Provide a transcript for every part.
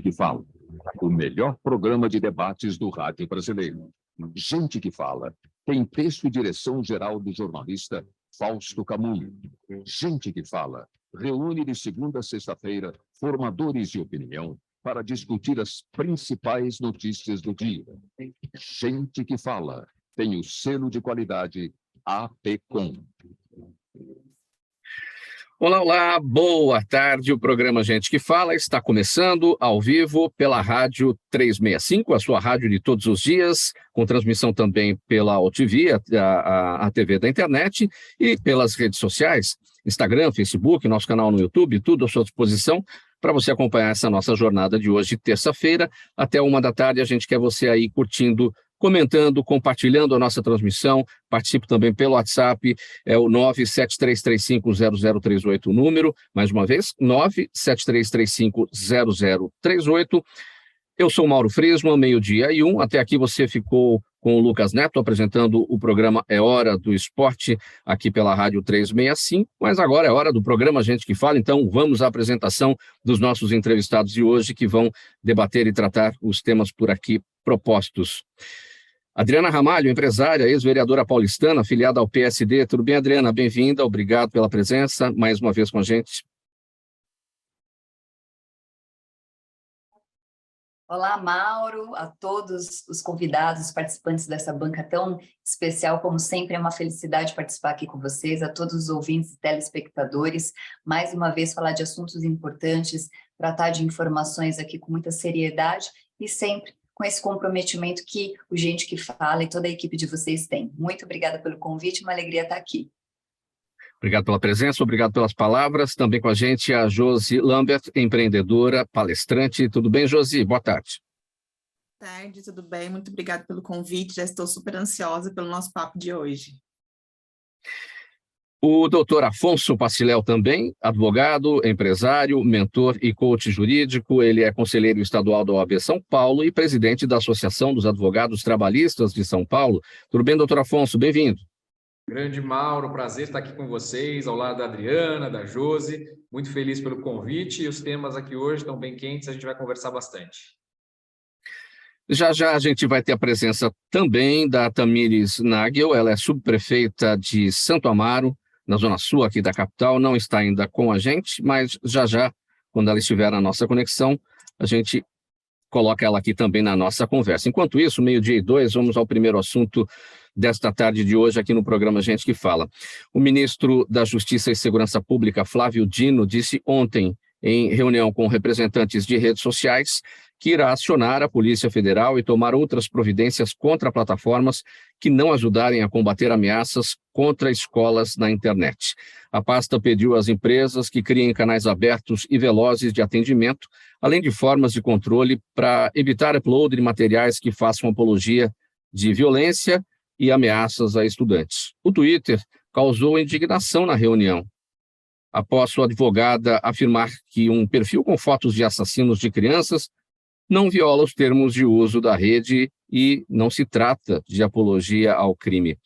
que Fala, o melhor programa de debates do rádio brasileiro. Gente que Fala tem texto e direção geral do jornalista Fausto Camunho. Gente que Fala reúne de segunda a sexta-feira formadores de opinião para discutir as principais notícias do dia. Gente que Fala tem o selo de qualidade APCOM. Olá, olá, boa tarde. O programa Gente que Fala está começando ao vivo pela Rádio 365, a sua rádio de todos os dias, com transmissão também pela OTV, a TV da internet, e pelas redes sociais, Instagram, Facebook, nosso canal no YouTube, tudo à sua disposição para você acompanhar essa nossa jornada de hoje, terça-feira, até 1 da tarde. A gente quer você aí curtindo, comentando, compartilhando a nossa transmissão. Participe também pelo WhatsApp, é o 973350038, o número, mais uma vez, 973350038. Eu sou Mauro Friesman, 12:01. Até aqui você ficou com o Lucas Neto apresentando o programa É Hora do Esporte, aqui pela Rádio 365, mas agora é hora do programa Gente que Fala, então vamos à apresentação dos nossos entrevistados de hoje, que vão debater e tratar os temas por aqui propostos. Adriana Ramalho, empresária, ex-vereadora paulistana, afiliada ao PSD. Tudo bem, Adriana? Bem-vinda, obrigado pela presença, mais uma vez com a gente. Olá, Mauro, a todos os convidados, os participantes dessa banca tão especial, como sempre, é uma felicidade participar aqui com vocês, a todos os ouvintes e telespectadores, mais uma vez falar de assuntos importantes, tratar de informações aqui com muita seriedade e sempre com esse comprometimento que o Gente que Fala e toda a equipe de vocês tem. Muito obrigada pelo convite, uma alegria estar aqui. Obrigado pela presença, obrigado pelas palavras. Também com a gente a Josi Lambert, empreendedora, palestrante. Tudo bem, Josi? Boa tarde. Boa tarde, tudo bem? Muito obrigada pelo convite, já estou super ansiosa pelo nosso papo de hoje. O doutor Afonso Paciléu também, advogado, empresário, mentor e coach jurídico. Ele é conselheiro estadual da OAB São Paulo e presidente da Associação dos Advogados Trabalhistas de São Paulo. Tudo bem, doutor Afonso? Bem-vindo. Grande Mauro, prazer estar aqui com vocês, ao lado da Adriana, da Josi. Muito feliz pelo convite e os temas aqui hoje estão bem quentes, a gente vai conversar bastante. Já já a gente vai ter a presença também da Tamires Nagel, ela é subprefeita de Santo Amaro, na zona sul aqui da capital, não está ainda com a gente, mas já já, quando ela estiver na nossa conexão, a gente coloca ela aqui também na nossa conversa. Enquanto isso, 12:02, vamos ao primeiro assunto desta tarde de hoje aqui no programa Gente que Fala. O ministro da Justiça e Segurança Pública, Flávio Dino, disse ontem, em reunião com representantes de redes sociais, que irá acionar a Polícia Federal e tomar outras providências contra plataformas que não ajudarem a combater ameaças contra escolas na internet. A pasta pediu às empresas que criem canais abertos e velozes de atendimento, além de formas de controle para evitar upload de materiais que façam apologia de violência e ameaças a estudantes. O Twitter causou indignação na reunião, após sua advogada afirmar que um perfil com fotos de assassinos de crianças não viola os termos de uso da rede e não se trata de apologia ao crime.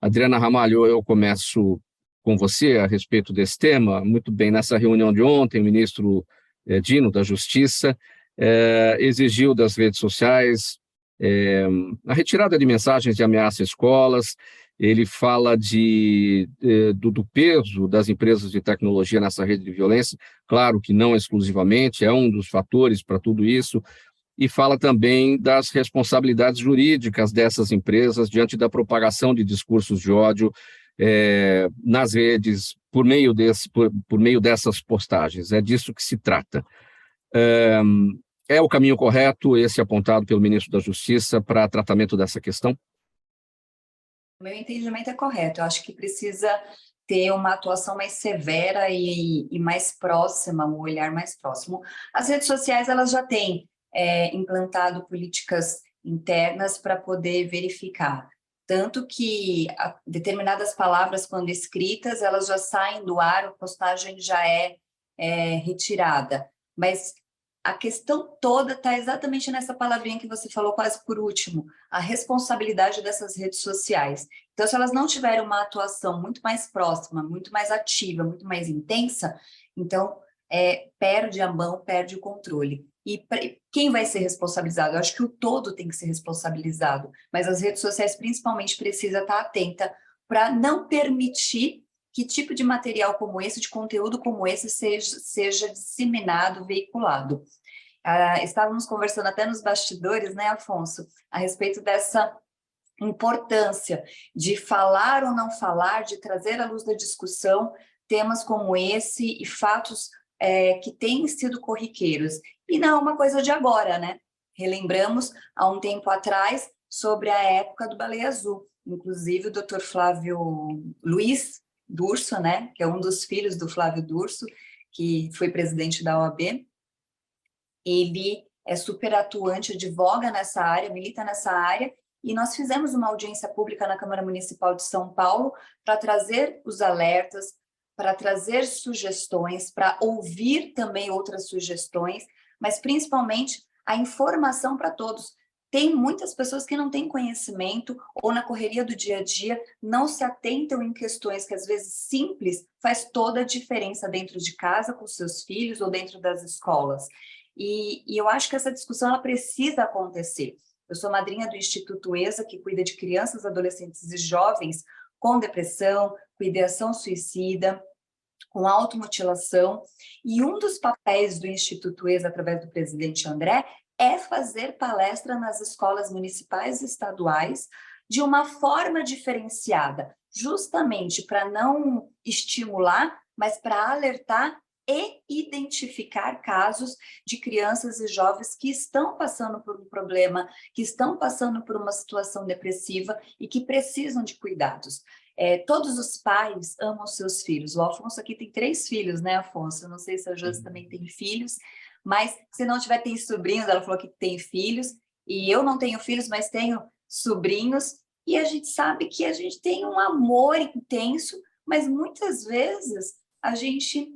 Adriana Ramalho, eu começo com você a respeito desse tema. Muito bem, nessa reunião de ontem, o ministro Dino, da Justiça, exigiu das redes sociais a retirada de mensagens de ameaça a escolas. Ele fala do peso das empresas de tecnologia nessa rede de violência, claro que não exclusivamente, é um dos fatores para tudo isso, e fala também das responsabilidades jurídicas dessas empresas diante da propagação de discursos de ódio nas redes, por meio dessas postagens. É disso que se trata. É o caminho correto, esse apontado pelo ministro da Justiça, para tratamento dessa questão? O meu entendimento é correto. Eu acho que precisa ter uma atuação mais severa e mais próxima, um olhar mais próximo. As redes sociais, elas já têm implantado políticas internas para poder verificar. Tanto que determinadas palavras, quando escritas, elas já saem do ar, a postagem já é retirada. Mas a questão toda está exatamente nessa palavrinha que você falou quase por último, a responsabilidade dessas redes sociais. Então, se elas não tiverem uma atuação muito mais próxima, muito mais ativa, muito mais intensa, então perde a mão, perde o controle. E quem vai ser responsabilizado? Eu acho que o todo tem que ser responsabilizado, mas as redes sociais principalmente precisam estar atenta para não permitir que tipo de material como esse, de conteúdo como esse, seja disseminado, veiculado. Estávamos conversando até nos bastidores, né, Afonso, a respeito dessa importância de falar ou não falar, de trazer à luz da discussão temas como esse e fatos que têm sido corriqueiros. E não é uma coisa de agora, né? Relembramos, há um tempo atrás, sobre a época do Baleia Azul. Inclusive, o Dr. Flávio Luiz Durso, né, que é um dos filhos do Flávio Durso, que foi presidente da OAB, ele é super atuante, advoga nessa área, milita nessa área, e nós fizemos uma audiência pública na Câmara Municipal de São Paulo para trazer os alertas, para trazer sugestões, para ouvir também outras sugestões, mas principalmente a informação para todos. Tem muitas pessoas que não têm conhecimento ou na correria do dia a dia não se atentam em questões que às vezes simples faz toda a diferença dentro de casa com seus filhos ou dentro das escolas. E eu acho que essa discussão ela precisa acontecer. Eu sou madrinha do Instituto ESA, que cuida de crianças, adolescentes e jovens com depressão, com ideação suicida, com automutilação, e um dos papéis do Instituto ESA, através do presidente André, é fazer palestra nas escolas municipais e estaduais de uma forma diferenciada, justamente para não estimular, mas para alertar e identificar casos de crianças e jovens que estão passando por um problema, que estão passando por uma situação depressiva e que precisam de cuidados. Todos os pais amam seus filhos. O Afonso aqui tem 3 filhos, né, Afonso? Eu não sei se a Josi também tem filhos, mas se não tiver, tem sobrinhos. Ela falou que tem filhos, e eu não tenho filhos, mas tenho sobrinhos, e a gente sabe que a gente tem um amor intenso, mas muitas vezes a gente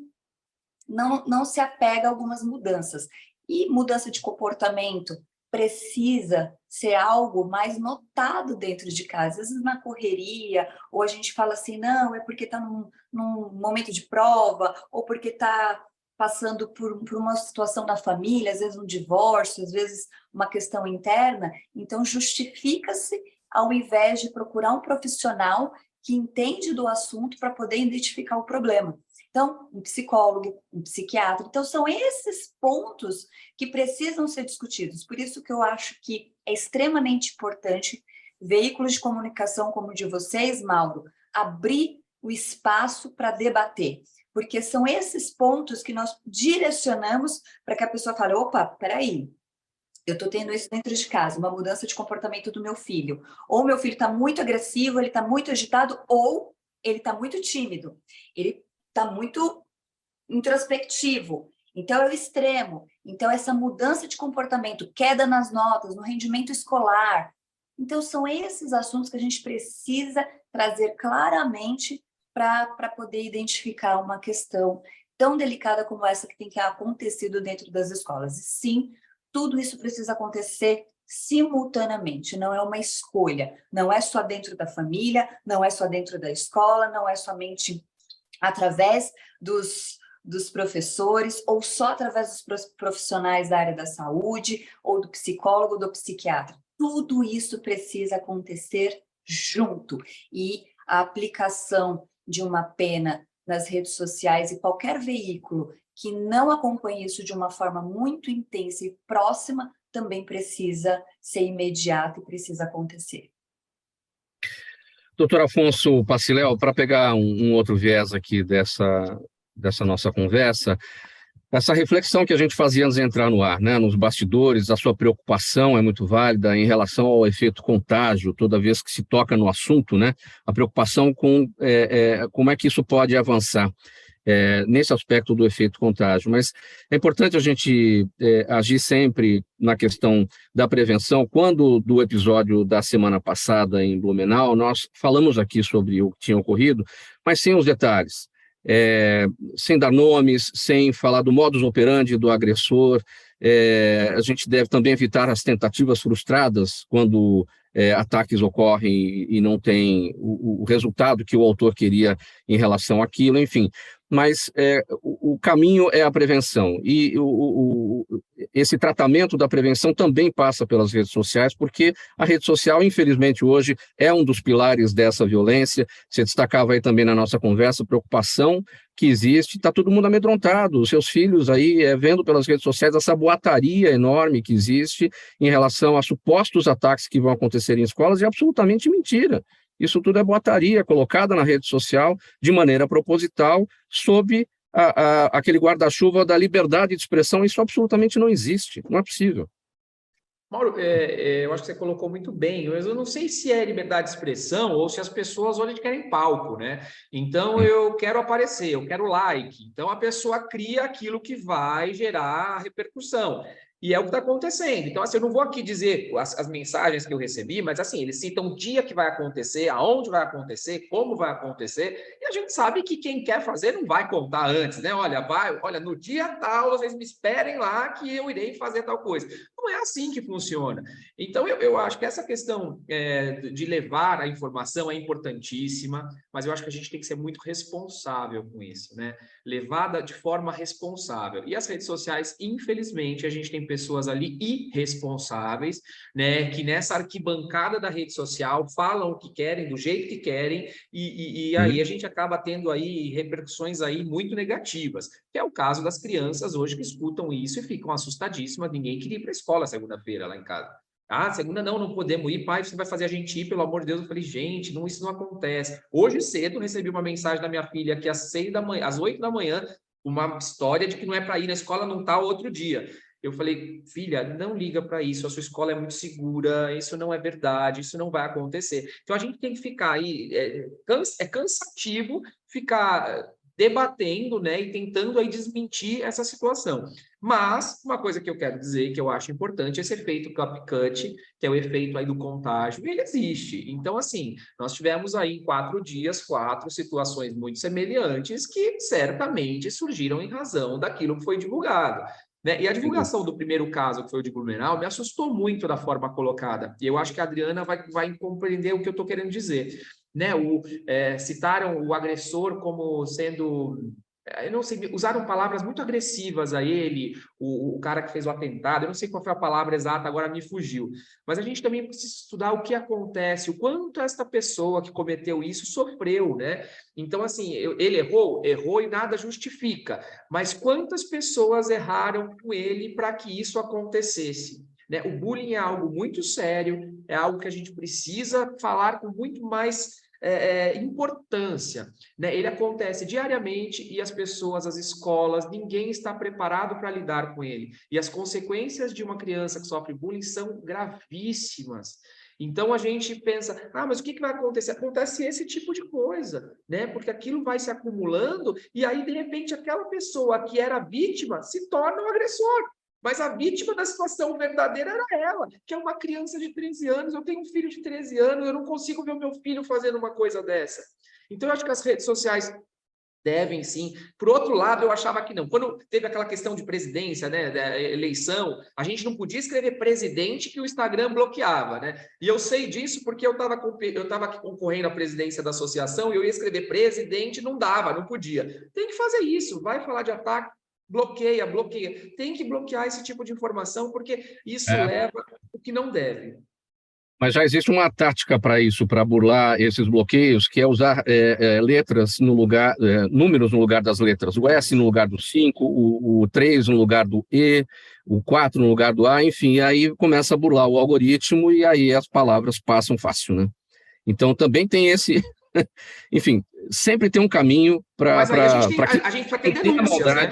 não se apega a algumas mudanças. E mudança de comportamento precisa ser algo mais notado dentro de casa. Às vezes na correria, ou a gente fala assim, não, é porque está num momento de prova, ou porque está passando por uma situação da família, às vezes um divórcio, às vezes uma questão interna. Então, justifica-se ao invés de procurar um profissional que entende do assunto para poder identificar o problema. Então, um psicólogo, um psiquiatra. Então, são esses pontos que precisam ser discutidos. Por isso que eu acho que é extremamente importante veículos de comunicação como o de vocês, Mauro, abrir o espaço para debater. Porque são esses pontos que nós direcionamos para que a pessoa fale, opa, peraí, eu estou tendo isso dentro de casa, uma mudança de comportamento do meu filho. Ou meu filho está muito agressivo, ele está muito agitado, ou ele está muito tímido. Ele está muito introspectivo. Então, é o extremo. Então, essa mudança de comportamento, queda nas notas, no rendimento escolar. Então, são esses assuntos que a gente precisa trazer claramente para poder identificar uma questão tão delicada como essa que tem que acontecido dentro das escolas. E sim, tudo isso precisa acontecer simultaneamente, não é uma escolha, não é só dentro da família, não é só dentro da escola, não é somente através dos professores, ou só através dos profissionais da área da saúde, ou do psicólogo, do psiquiatra. Tudo isso precisa acontecer junto, e a aplicação de uma pena nas redes sociais e qualquer veículo que não acompanhe isso de uma forma muito intensa e próxima também precisa ser imediato e precisa acontecer. Doutor Afonso Paciléu, para pegar um outro viés aqui dessa nossa conversa, essa reflexão que a gente fazia antes de entrar no ar, né, nos bastidores, a sua preocupação é muito válida em relação ao efeito contágio, toda vez que se toca no assunto, né, a preocupação com como é que isso pode avançar nesse aspecto do efeito contágio. Mas é importante a gente agir sempre na questão da prevenção. Quando do episódio da semana passada em Blumenau, nós falamos aqui sobre o que tinha ocorrido, mas sem os detalhes. Sem dar nomes, sem falar do modus operandi do agressor. A gente deve também evitar as tentativas frustradas quando ataques ocorrem e não tem o resultado que o autor queria em relação àquilo, enfim. Mas o caminho é a prevenção, e esse tratamento da prevenção também passa pelas redes sociais, porque a rede social, infelizmente, hoje é um dos pilares dessa violência. Você destacava aí também na nossa conversa a preocupação que existe, está todo mundo amedrontado, os seus filhos aí vendo pelas redes sociais essa boataria enorme que existe em relação a supostos ataques que vão acontecer em escolas, e é absolutamente mentira. Isso tudo é boataria colocada na rede social de maneira proposital, sob aquele guarda-chuva da liberdade de expressão. Isso absolutamente não existe, não é possível. Mauro, eu acho que você colocou muito bem, mas eu não sei se é liberdade de expressão ou se as pessoas hoje querem palco, né? Então, eu quero aparecer, eu quero like. Então, a pessoa cria aquilo que vai gerar repercussão. E é o que está acontecendo. Então, assim, eu não vou aqui dizer as mensagens que eu recebi, mas, assim, eles citam o dia que vai acontecer, aonde vai acontecer, como vai acontecer, e a gente sabe que quem quer fazer não vai contar antes, né? Olha, no dia tal, vocês me esperem lá que eu irei fazer tal coisa. Não é assim que funciona. Então, eu acho que essa questão de levar a informação é importantíssima, mas eu acho que a gente tem que ser muito responsável com isso, né? Levada de forma responsável. E as redes sociais, infelizmente, a gente tem pessoas ali irresponsáveis, né, que nessa arquibancada da rede social falam o que querem, do jeito que querem, e aí a gente acaba tendo aí repercussões aí muito negativas, que é o caso das crianças hoje que escutam isso e ficam assustadíssimas. Ninguém queria ir para a escola segunda-feira lá em casa. Ah, segunda não podemos ir, pai, você vai fazer a gente ir, pelo amor de Deus. Eu falei, gente, não, isso não acontece. Hoje cedo recebi uma mensagem da minha filha que às 8 da manhã, uma história de que não é para ir na escola, não tá outro dia. Eu falei, filha, não liga para isso, a sua escola é muito segura, isso não é verdade, isso não vai acontecer. Então, a gente tem que ficar aí, é cansativo ficar debatendo, né, e tentando aí desmentir essa situação. Mas, uma coisa que eu quero dizer, que eu acho importante, é esse efeito CapCut, que é o efeito aí do contágio, e ele existe. Então, assim, nós tivemos aí em 4 dias, 4 situações muito semelhantes que certamente surgiram em razão daquilo que foi divulgado. Né? E a divulgação do primeiro caso, que foi o de Blumenau, me assustou muito da forma colocada. E eu acho que a Adriana vai compreender o que eu estou querendo dizer. Né? Citaram o agressor como sendo... Eu não sei, usaram palavras muito agressivas a ele, o cara que fez o atentado, eu não sei qual foi a palavra exata, agora me fugiu. Mas a gente também precisa estudar o que acontece, o quanto esta pessoa que cometeu isso sofreu, né? Então, assim, ele errou e nada justifica, mas quantas pessoas erraram com ele para que isso acontecesse? Né? O bullying é algo muito sério, é algo que a gente precisa falar com muito mais importância, né? Ele acontece diariamente e as pessoas, as escolas, ninguém está preparado para lidar com ele. E as consequências de uma criança que sofre bullying são gravíssimas. Então a gente pensa, mas o que vai acontecer? Acontece esse tipo de coisa, né? Porque aquilo vai se acumulando e aí, de repente, aquela pessoa que era vítima se torna um agressor. Mas a vítima da situação verdadeira era ela, que é uma criança de 13 anos. Eu tenho um filho de 13 anos, eu não consigo ver o meu filho fazendo uma coisa dessa. Então, eu acho que as redes sociais devem, sim. Por outro lado, eu achava que não. Quando teve aquela questão de presidência, né, da eleição, a gente não podia escrever presidente que o Instagram bloqueava, né? E eu sei disso porque eu estava concorrendo à presidência da associação e eu ia escrever presidente, não dava, não podia. Tem que fazer isso, vai falar de ataque, bloqueia. Tem que bloquear esse tipo de informação, porque isso leva o que não deve. Mas já existe uma tática para isso, para burlar esses bloqueios, que é usar letras no lugar, números no lugar das letras. O S no lugar do 5, o 3 no lugar do E, o 4 no lugar do A, enfim, e aí começa a burlar o algoritmo e aí as palavras passam fácil, né? Então também tem esse... Enfim, sempre tem um caminho para... Mas aí a gente vai ter denúncias, né?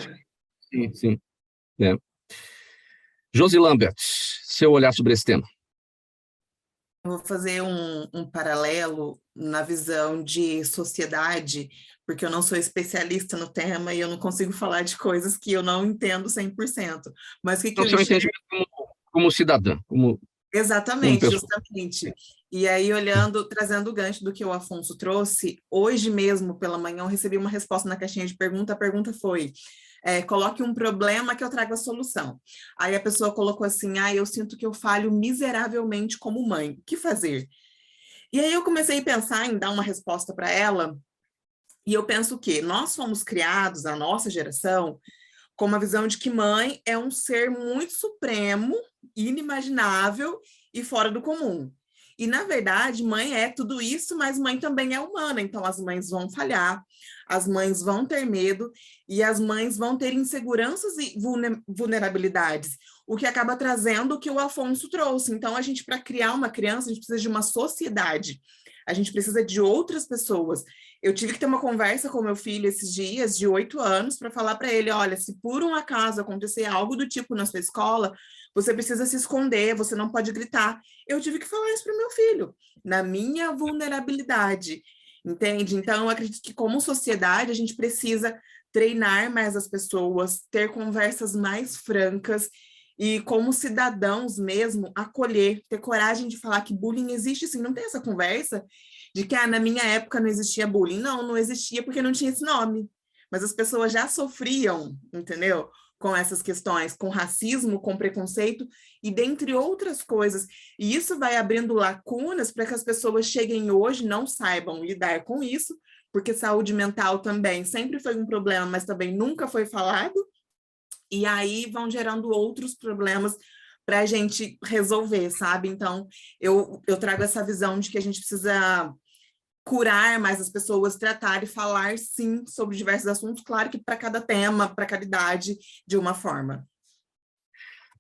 Sim. Josi Lambert, seu olhar sobre esse tema. Eu vou fazer um paralelo na visão de sociedade, porque eu não sou especialista no tema e eu não consigo falar de coisas que eu não entendo 100%. Mas o que eu entendi como cidadã, como... Exatamente, justamente. E aí, trazendo o gancho do que o Afonso trouxe, hoje mesmo, pela manhã, eu recebi uma resposta na caixinha de pergunta. A pergunta foi: coloque um problema que eu trago a solução. Aí a pessoa colocou assim, eu sinto que eu falho miseravelmente como mãe, o que fazer? E aí eu comecei a pensar em dar uma resposta para ela, e eu penso que nós fomos criados, a nossa geração, com uma visão de que mãe é um ser muito supremo, inimaginável e fora do comum. E, na verdade, mãe é tudo isso, mas mãe também é humana. Então, as mães vão falhar, as mães vão ter medo e as mães vão ter inseguranças e vulnerabilidades, o que acaba trazendo o que o Afonso trouxe. Então, a gente, para criar uma criança, a gente precisa de uma sociedade, a gente precisa de outras pessoas. Eu tive que ter uma conversa com meu filho esses dias, de 8 anos, para falar para ele, olha, se por um acaso acontecer algo do tipo na sua escola, você precisa se esconder, você não pode gritar. Eu tive que falar isso para o meu filho, na minha vulnerabilidade, entende? Então, eu acredito que como sociedade, a gente precisa treinar mais as pessoas, ter conversas mais francas e como cidadãos mesmo, acolher, ter coragem de falar que bullying existe sim, não tem essa conversa de que na minha época não existia bullying. Não existia porque não tinha esse nome. Mas as pessoas já sofriam, entendeu? Com essas questões, com racismo, com preconceito e dentre outras coisas. E isso vai abrindo lacunas para que as pessoas cheguem hoje, não saibam lidar com isso, porque saúde mental também sempre foi um problema, mas também nunca foi falado. E aí vão gerando outros problemas para a gente resolver, sabe? Então, eu trago essa visão de que a gente precisa curar mais as pessoas, tratar e falar, sim, sobre diversos assuntos, claro que para cada tema, para cada idade, de uma forma.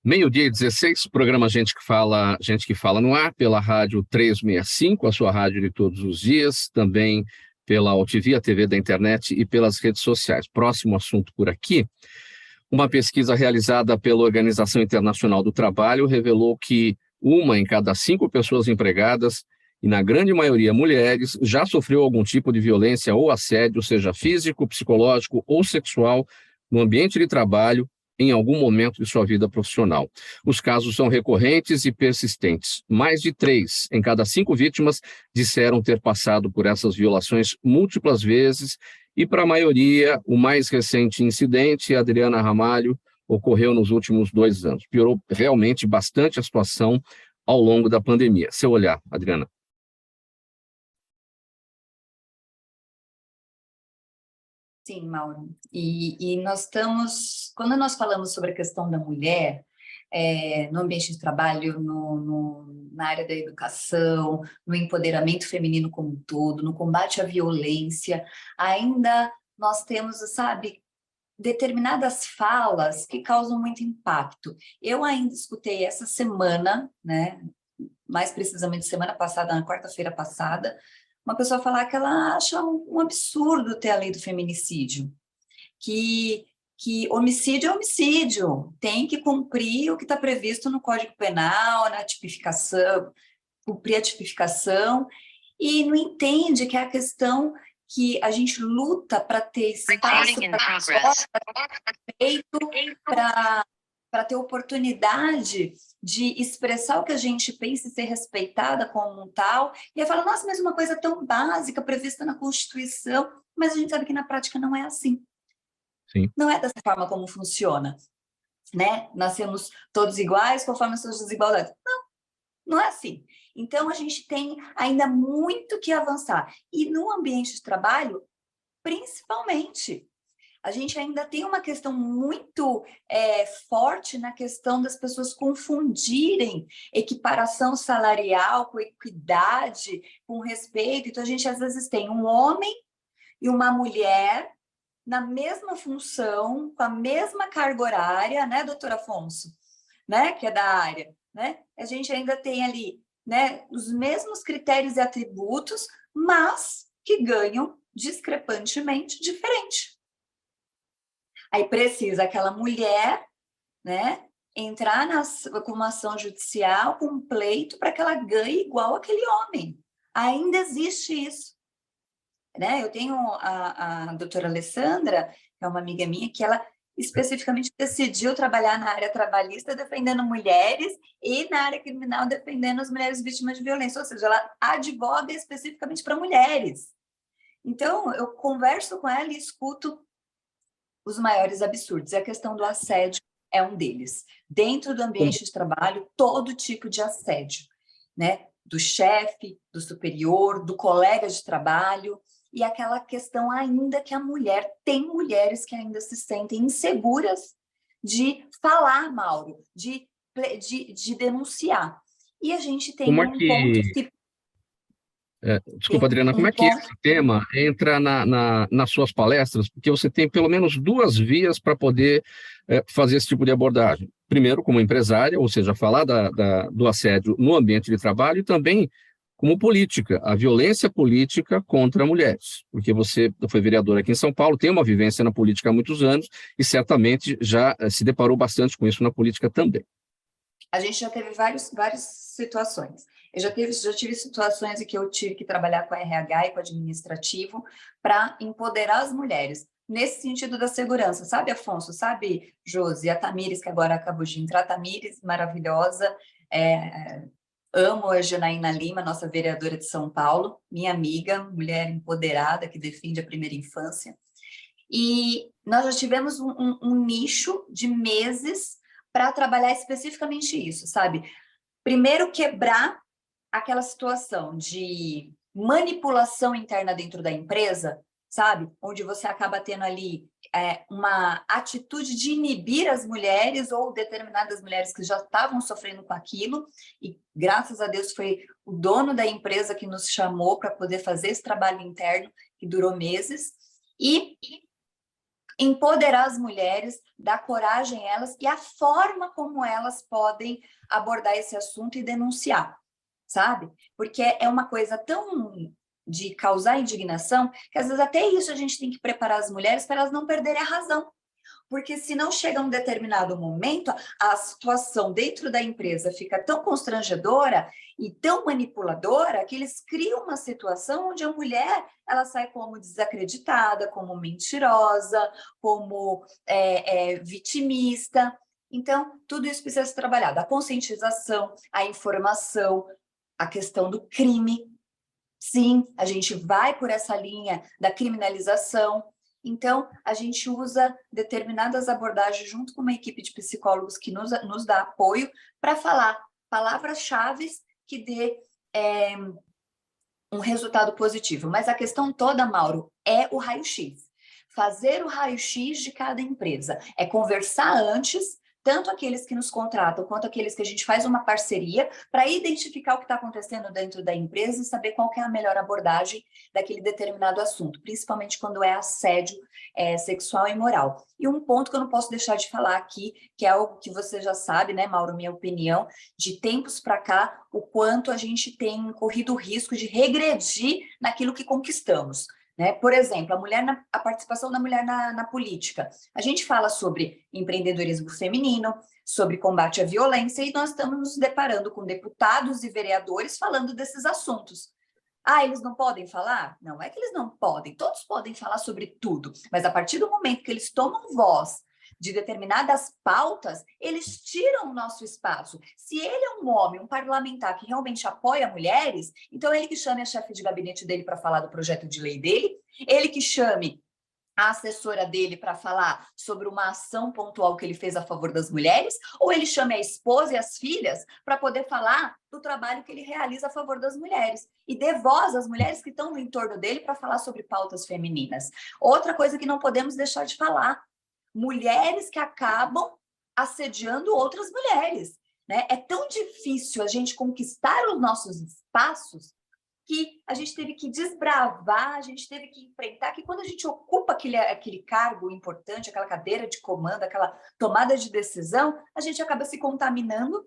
12h16, programa Gente que Fala no ar, pela Rádio 365, a sua rádio de todos os dias, também pela OTV, a TV da internet e pelas redes sociais. Próximo assunto por aqui. Uma pesquisa realizada pela Organização Internacional do Trabalho revelou que 1 em cada 5 pessoas empregadas, e na grande maioria mulheres, já sofreu algum tipo de violência ou assédio, seja físico, psicológico ou sexual, no ambiente de trabalho, em algum momento de sua vida profissional. Os casos são recorrentes e persistentes. Mais de 3 em cada 5 vítimas disseram ter passado por essas violações múltiplas vezes, e para a maioria, o mais recente incidente, Adriana Ramalho, ocorreu nos últimos 2 anos. Piorou realmente bastante a situação ao longo da pandemia. Seu olhar, Adriana. Sim, Mauro. E nós estamos, quando nós falamos sobre a questão da mulher, no ambiente de trabalho, na área da educação, no empoderamento feminino como um todo, no combate à violência, ainda nós temos, sabe, determinadas falas que causam muito impacto. Eu ainda escutei essa semana, né, mais precisamente semana passada, na quarta-feira passada, uma pessoa falar que ela acha um absurdo ter a lei do feminicídio, que homicídio é homicídio, tem que cumprir o que está previsto no Código Penal, na tipificação, cumprir a tipificação, e não entende que é a questão que a gente luta para ter espaço, para ter oportunidade de expressar o que a gente pensa e ser respeitada como um tal, e aí fala, nossa, mas uma coisa tão básica, prevista na Constituição, mas a gente sabe que na prática não é assim. Sim. Não é dessa forma como funciona, né? Nascemos todos iguais conforme as suas desigualdades. Não é assim. Então, a gente tem ainda muito que avançar. E no ambiente de trabalho, principalmente, a gente ainda tem uma questão muito forte na questão das pessoas confundirem equiparação salarial com equidade, com respeito. Então, a gente às vezes tem um homem e uma mulher na mesma função, com a mesma carga horária, né, doutor Afonso? Né, que é da área, né? A gente ainda tem ali, né, os mesmos critérios e atributos, mas que ganham discrepantemente diferente. Aí precisa aquela mulher, né, entrar com uma ação judicial, com um pleito, para que ela ganhe igual aquele homem. Ainda existe isso. Né? Eu tenho a doutora Alessandra, que é uma amiga minha, que ela especificamente decidiu trabalhar na área trabalhista defendendo mulheres e na área criminal defendendo as mulheres vítimas de violência, ou seja, ela advoga especificamente para mulheres. Então, eu converso com ela e escuto os maiores absurdos. E a questão do assédio é um deles. Dentro do ambiente de trabalho, todo tipo de assédio, né? Do chefe, do superior, do colega de trabalho, e aquela questão ainda que a mulher, tem mulheres que ainda se sentem inseguras de falar, Mauro, de denunciar. E a gente tem Como é um ponto que... Desculpa, Adriana, como é que esse tema entra nas suas palestras? Porque você tem pelo menos 2 vias para poder fazer esse tipo de abordagem. Primeiro, como empresária, ou seja, falar do assédio no ambiente de trabalho, e também como política, a violência política contra mulheres. Porque você foi vereadora aqui em São Paulo, tem uma vivência na política há muitos anos e certamente já se deparou bastante com isso na política também. A gente já teve várias situações. Eu já tive situações em que eu tive que trabalhar com a RH e com o administrativo para empoderar as mulheres, nesse sentido da segurança. Sabe, Afonso? Sabe, Josi? A Tamires, que agora acabou de entrar. Tamires, maravilhosa. Amo a Janaína Lima, nossa vereadora de São Paulo, minha amiga, mulher empoderada, que defende a primeira infância. E nós já tivemos um nicho de meses para trabalhar especificamente isso, sabe? Primeiro, quebrar aquela situação de manipulação interna dentro da empresa, sabe? Onde você acaba tendo ali uma atitude de inibir as mulheres ou determinadas mulheres que já estavam sofrendo com aquilo, e graças a Deus foi o dono da empresa que nos chamou para poder fazer esse trabalho interno, que durou meses, e empoderar as mulheres, dar coragem a elas e a forma como elas podem abordar esse assunto e denunciar, sabe? Porque é uma coisa tão de causar indignação que às vezes até isso a gente tem que preparar as mulheres para elas não perderem a razão. Porque se não chega a um determinado momento, a situação dentro da empresa fica tão constrangedora e tão manipuladora que eles criam uma situação onde a mulher ela sai como desacreditada, como mentirosa, como vitimista. Então, tudo isso precisa ser trabalhado. A conscientização, a informação, a questão do crime. Sim, a gente vai por essa linha da criminalização. Então, a gente usa determinadas abordagens junto com uma equipe de psicólogos que nos dá apoio para falar palavras-chave que dê um resultado positivo. Mas a questão toda, Mauro, é o raio-x. Fazer o raio-x de cada empresa. É conversar antes, tanto aqueles que nos contratam quanto aqueles que a gente faz uma parceria para identificar o que está acontecendo dentro da empresa e saber qual que é a melhor abordagem daquele determinado assunto, principalmente quando é assédio sexual e moral. E um ponto que eu não posso deixar de falar aqui, que é algo que você já sabe, né, Mauro, minha opinião, de tempos para cá, o quanto a gente tem corrido o risco de regredir naquilo que conquistamos. Né? Por exemplo, a participação da mulher na política. A gente fala sobre empreendedorismo feminino, sobre combate à violência, e nós estamos nos deparando com deputados e vereadores falando desses assuntos. Ah, eles não podem falar? Não é que eles não podem, todos podem falar sobre tudo, mas a partir do momento que eles tomam voz de determinadas pautas, eles tiram o nosso espaço. Se ele é um homem, um parlamentar que realmente apoia mulheres, então ele que chame a chefe de gabinete dele para falar do projeto de lei dele, ele que chame a assessora dele para falar sobre uma ação pontual que ele fez a favor das mulheres, ou ele chame a esposa e as filhas para poder falar do trabalho que ele realiza a favor das mulheres e dê voz às mulheres que estão no entorno dele para falar sobre pautas femininas. Outra coisa que não podemos deixar de falar, mulheres que acabam assediando outras mulheres, né? É tão difícil a gente conquistar os nossos espaços que a gente teve que desbravar, a gente teve que enfrentar, que quando a gente ocupa aquele cargo importante, aquela cadeira de comando, aquela tomada de decisão, a gente acaba se contaminando,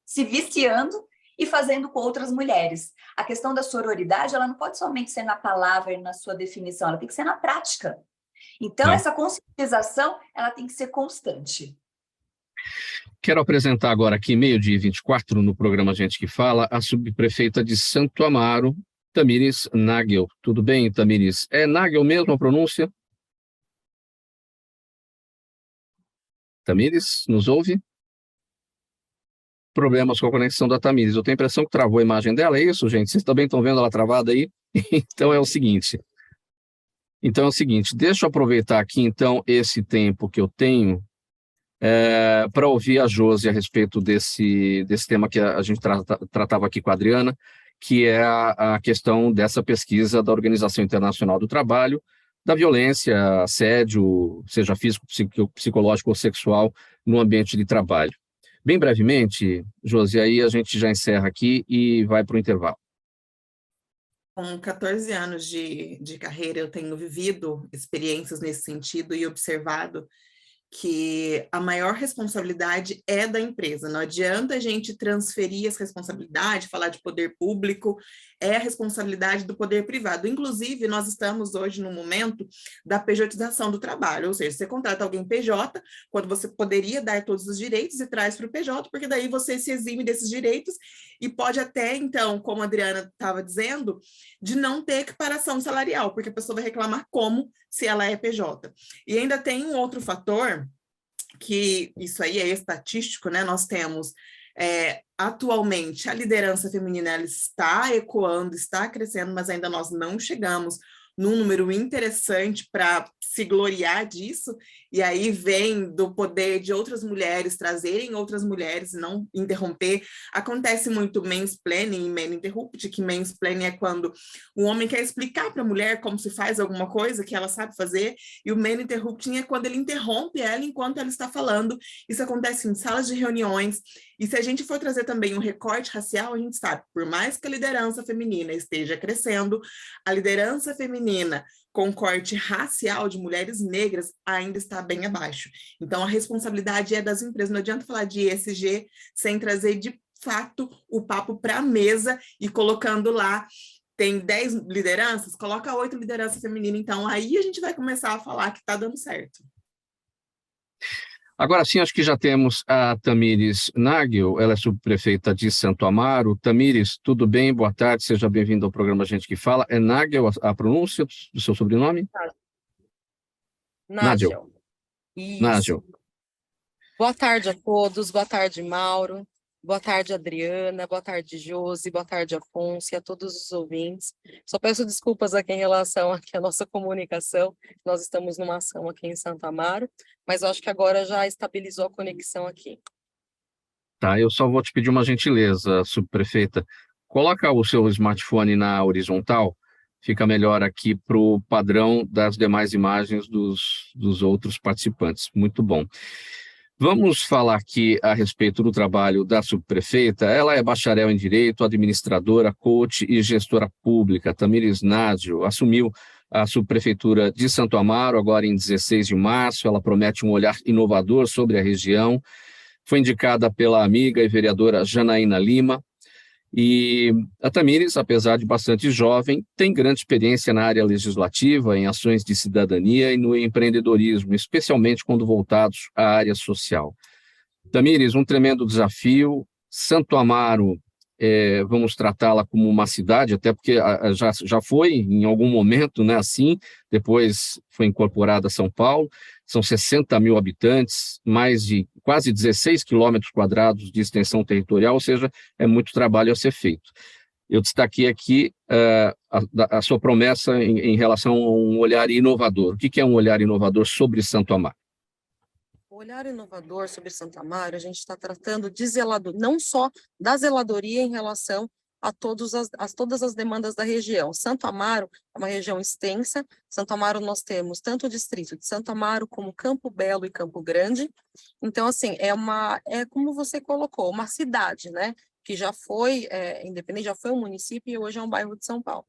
se viciando e fazendo com outras mulheres. A questão da sororidade, ela não pode somente ser na palavra e na sua definição, ela tem que ser na prática. Então, essa conscientização, ela tem que ser constante. Quero apresentar agora aqui, 12h24, no programa Gente que Fala, a subprefeita de Santo Amaro, Tamires Nagel. Tudo bem, Tamires? É Nagel mesmo a pronúncia? Tamires, nos ouve? Problemas com a conexão da Tamires. Eu tenho a impressão que travou a imagem dela, é isso, gente? Vocês também estão vendo ela travada aí? Então é o seguinte... Então é o seguinte, deixa eu aproveitar aqui, então, esse tempo que eu tenho para ouvir a Josi a respeito desse tema que a gente tratava aqui com a Adriana, que é a questão dessa pesquisa da Organização Internacional do Trabalho, da violência, assédio, seja físico, psicológico ou sexual, no ambiente de trabalho. Bem brevemente, Josi, aí a gente já encerra aqui e vai para o intervalo. Com 14 anos de carreira, eu tenho vivido experiências nesse sentido e observado que a maior responsabilidade é da empresa. Não adianta a gente transferir as responsabilidades, falar de poder público, é a responsabilidade do poder privado. Inclusive, nós estamos hoje no momento da pejotização do trabalho, ou seja, você contrata alguém PJ, quando você poderia dar todos os direitos e traz para o PJ, porque daí você se exime desses direitos e pode até, então, como a Adriana estava dizendo, de não ter equiparação salarial, porque a pessoa vai reclamar como se ela é PJ. E ainda tem um outro fator, que isso aí é estatístico, né? Nós temos, atualmente, a liderança feminina ela está ecoando, está crescendo, mas ainda nós não chegamos num número interessante para se gloriar disso, e aí vem do poder de outras mulheres trazerem outras mulheres e não interromper. Acontece muito mansplaining e maninterrupt, que mansplaining é quando o homem quer explicar para a mulher como se faz alguma coisa que ela sabe fazer, e o maninterrupting é quando ele interrompe ela enquanto ela está falando. Isso acontece em salas de reuniões, e se a gente for trazer também um recorte racial, a gente sabe, por mais que a liderança feminina esteja crescendo, a liderança feminina com corte racial de mulheres negras ainda está bem abaixo. Então, a responsabilidade é das empresas. Não adianta falar de ESG sem trazer, de fato, o papo para a mesa e colocando lá, tem 10 lideranças, coloca 8 lideranças femininas. Então, aí a gente vai começar a falar que está dando certo. Agora sim, acho que já temos a Tamires Nagel, ela é subprefeita de Santo Amaro. Tamires, tudo bem? Boa tarde, seja bem-vindo ao programa Gente que Fala. É Nagel a pronúncia do seu sobrenome? Nagel. Nagel. Boa tarde a todos, boa tarde, Mauro, boa tarde, Adriana, boa tarde, Josi, boa tarde, Afonso, e a todos os ouvintes. Só peço desculpas aqui em relação aqui à nossa comunicação, nós estamos numa ação aqui em Santo Amaro, mas eu acho que agora já estabilizou a conexão aqui. Tá, eu só vou te pedir uma gentileza, subprefeita. Coloca o seu smartphone na horizontal, fica melhor aqui para o padrão das demais imagens dos outros participantes. Muito bom. Vamos falar aqui a respeito do trabalho da subprefeita. Ela é bacharel em Direito, administradora, coach e gestora pública. Tamires Nagel assumiu a subprefeitura de Santo Amaro agora em 16 de março. Ela promete um olhar inovador sobre a região. Foi indicada pela amiga e vereadora Janaína Lima. E a Tamires, apesar de bastante jovem, tem grande experiência na área legislativa, em ações de cidadania e no empreendedorismo, especialmente quando voltados à área social. Tamires, um tremendo desafio. Santo Amaro, vamos tratá-la como uma cidade, até porque já foi em algum momento, né, assim, depois foi incorporada a São Paulo. São 60 mil habitantes, mais de quase 16 quilômetros quadrados de extensão territorial, ou seja, é muito trabalho a ser feito. Eu destaquei aqui a sua promessa em relação a um olhar inovador. O que é um olhar inovador sobre Santo Amaro? O olhar inovador sobre Santo Amaro, a gente está tratando de não só da zeladoria em relação a todas as demandas da região. Santo Amaro é uma região extensa. Santo Amaro nós temos tanto o distrito de Santo Amaro como Campo Belo e Campo Grande. Então, assim, é como você colocou, uma cidade, né? Que já foi independente, já foi um município e hoje é um bairro de São Paulo.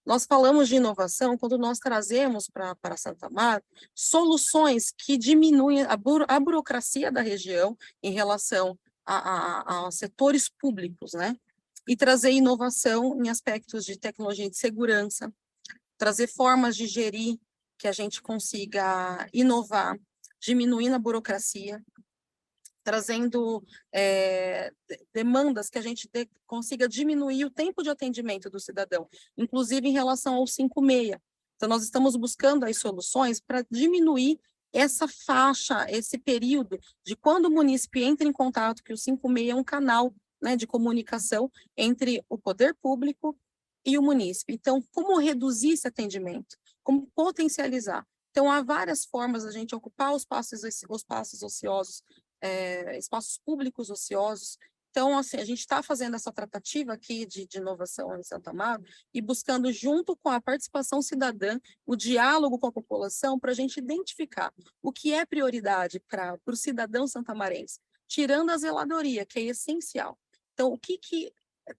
Nós falamos de inovação quando nós trazemos para Santo Amaro soluções que diminuem a burocracia da região em relação a setores públicos, né? E trazer inovação em aspectos de tecnologia de segurança, trazer formas de gerir que a gente consiga inovar, diminuindo a burocracia, trazendo demandas que a gente consiga diminuir o tempo de atendimento do cidadão, inclusive em relação ao 56. Então, nós estamos buscando as soluções para diminuir essa faixa, esse período de quando o município entra em contato, que o 56 é um canal, né, de comunicação entre o poder público e o município. Então, como reduzir esse atendimento? como potencializar. Então, há várias formas da gente ocupar os espaços ociosos, espaços públicos ociosos. Então, assim, a gente está fazendo essa tratativa aqui de inovação em Santo Amaro e buscando, junto com a participação cidadã, o diálogo com a população para a gente identificar o que é prioridade para o cidadão santamarense, tirando a zeladoria, que é essencial. Então, o que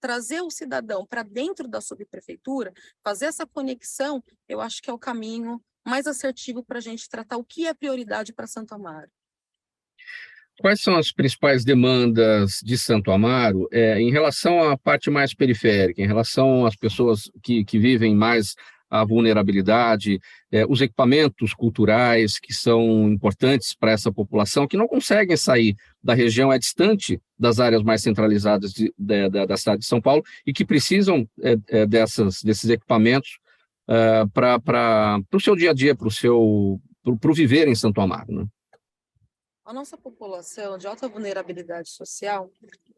trazer o cidadão para dentro da subprefeitura, fazer essa conexão, eu acho que é o caminho mais assertivo para a gente tratar o que é prioridade para Santo Amaro. Quais são as principais demandas de Santo Amaro em relação à parte mais periférica, em relação às pessoas que vivem mais a vulnerabilidade, os equipamentos culturais que são importantes para essa população, que não conseguem sair da região, é distante das áreas mais centralizadas da cidade de São Paulo e que precisam desses equipamentos para o seu dia a dia, para o viver em Santo Amaro, né? A nossa população de alta vulnerabilidade social,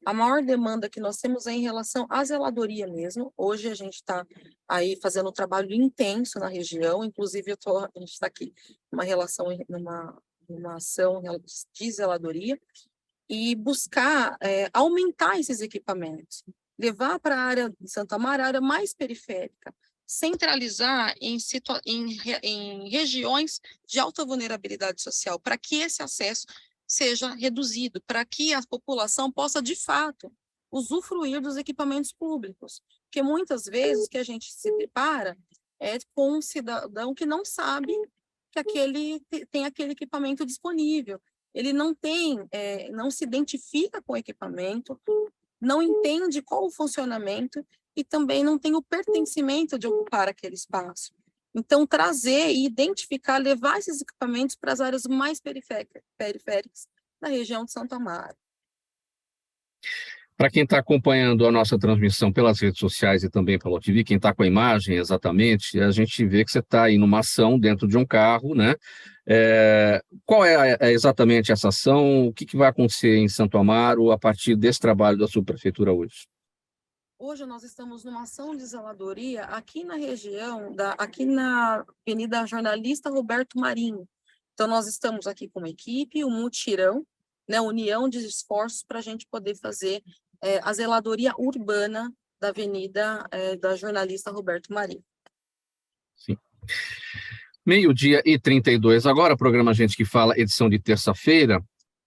a maior demanda que nós temos é em relação à zeladoria mesmo. Hoje a gente está aí fazendo um trabalho intenso na região, inclusive a gente está aqui numa ação de zeladoria, e buscar aumentar esses equipamentos, levar para a área de Santo Amaro, a área mais periférica, centralizar em regiões de alta vulnerabilidade social, para que esse acesso seja reduzido, para que a população possa, de fato, usufruir dos equipamentos públicos. Porque muitas vezes que a gente se depara é com um cidadão que não sabe que tem aquele equipamento disponível. Ele não se identifica com o equipamento, não entende qual o funcionamento e também não tem o pertencimento de ocupar aquele espaço. Então, trazer e identificar, levar esses equipamentos para as áreas mais periféricas da região de Santo Amaro. Para quem está acompanhando a nossa transmissão pelas redes sociais e também pela TV, quem está com a imagem exatamente, a gente vê que você está aí numa ação dentro de um carro, né? Qual é exatamente essa ação? O que vai acontecer em Santo Amaro a partir desse trabalho da subprefeitura hoje? Hoje nós estamos numa ação de zeladoria aqui na região, aqui na Avenida Jornalista Roberto Marinho. Então, nós estamos aqui com uma equipe, um mutirão, né, união de esforços para a gente poder fazer a zeladoria urbana da Avenida da Jornalista Roberto Marinho. Sim. 12h32 agora, programa Gente que Fala, edição de terça-feira,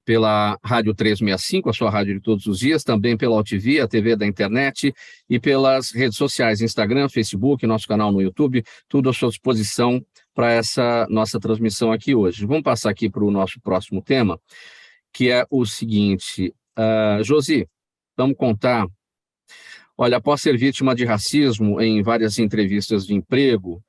pela Rádio 365, a sua rádio de todos os dias, também pela UTV, a TV da internet, e pelas redes sociais, Instagram, Facebook, nosso canal no YouTube, tudo à sua disposição para essa nossa transmissão aqui hoje. Vamos passar aqui para o nosso próximo tema, que é o seguinte, Josi, vamos contar. Olha, após ser vítima de racismo em várias entrevistas de emprego,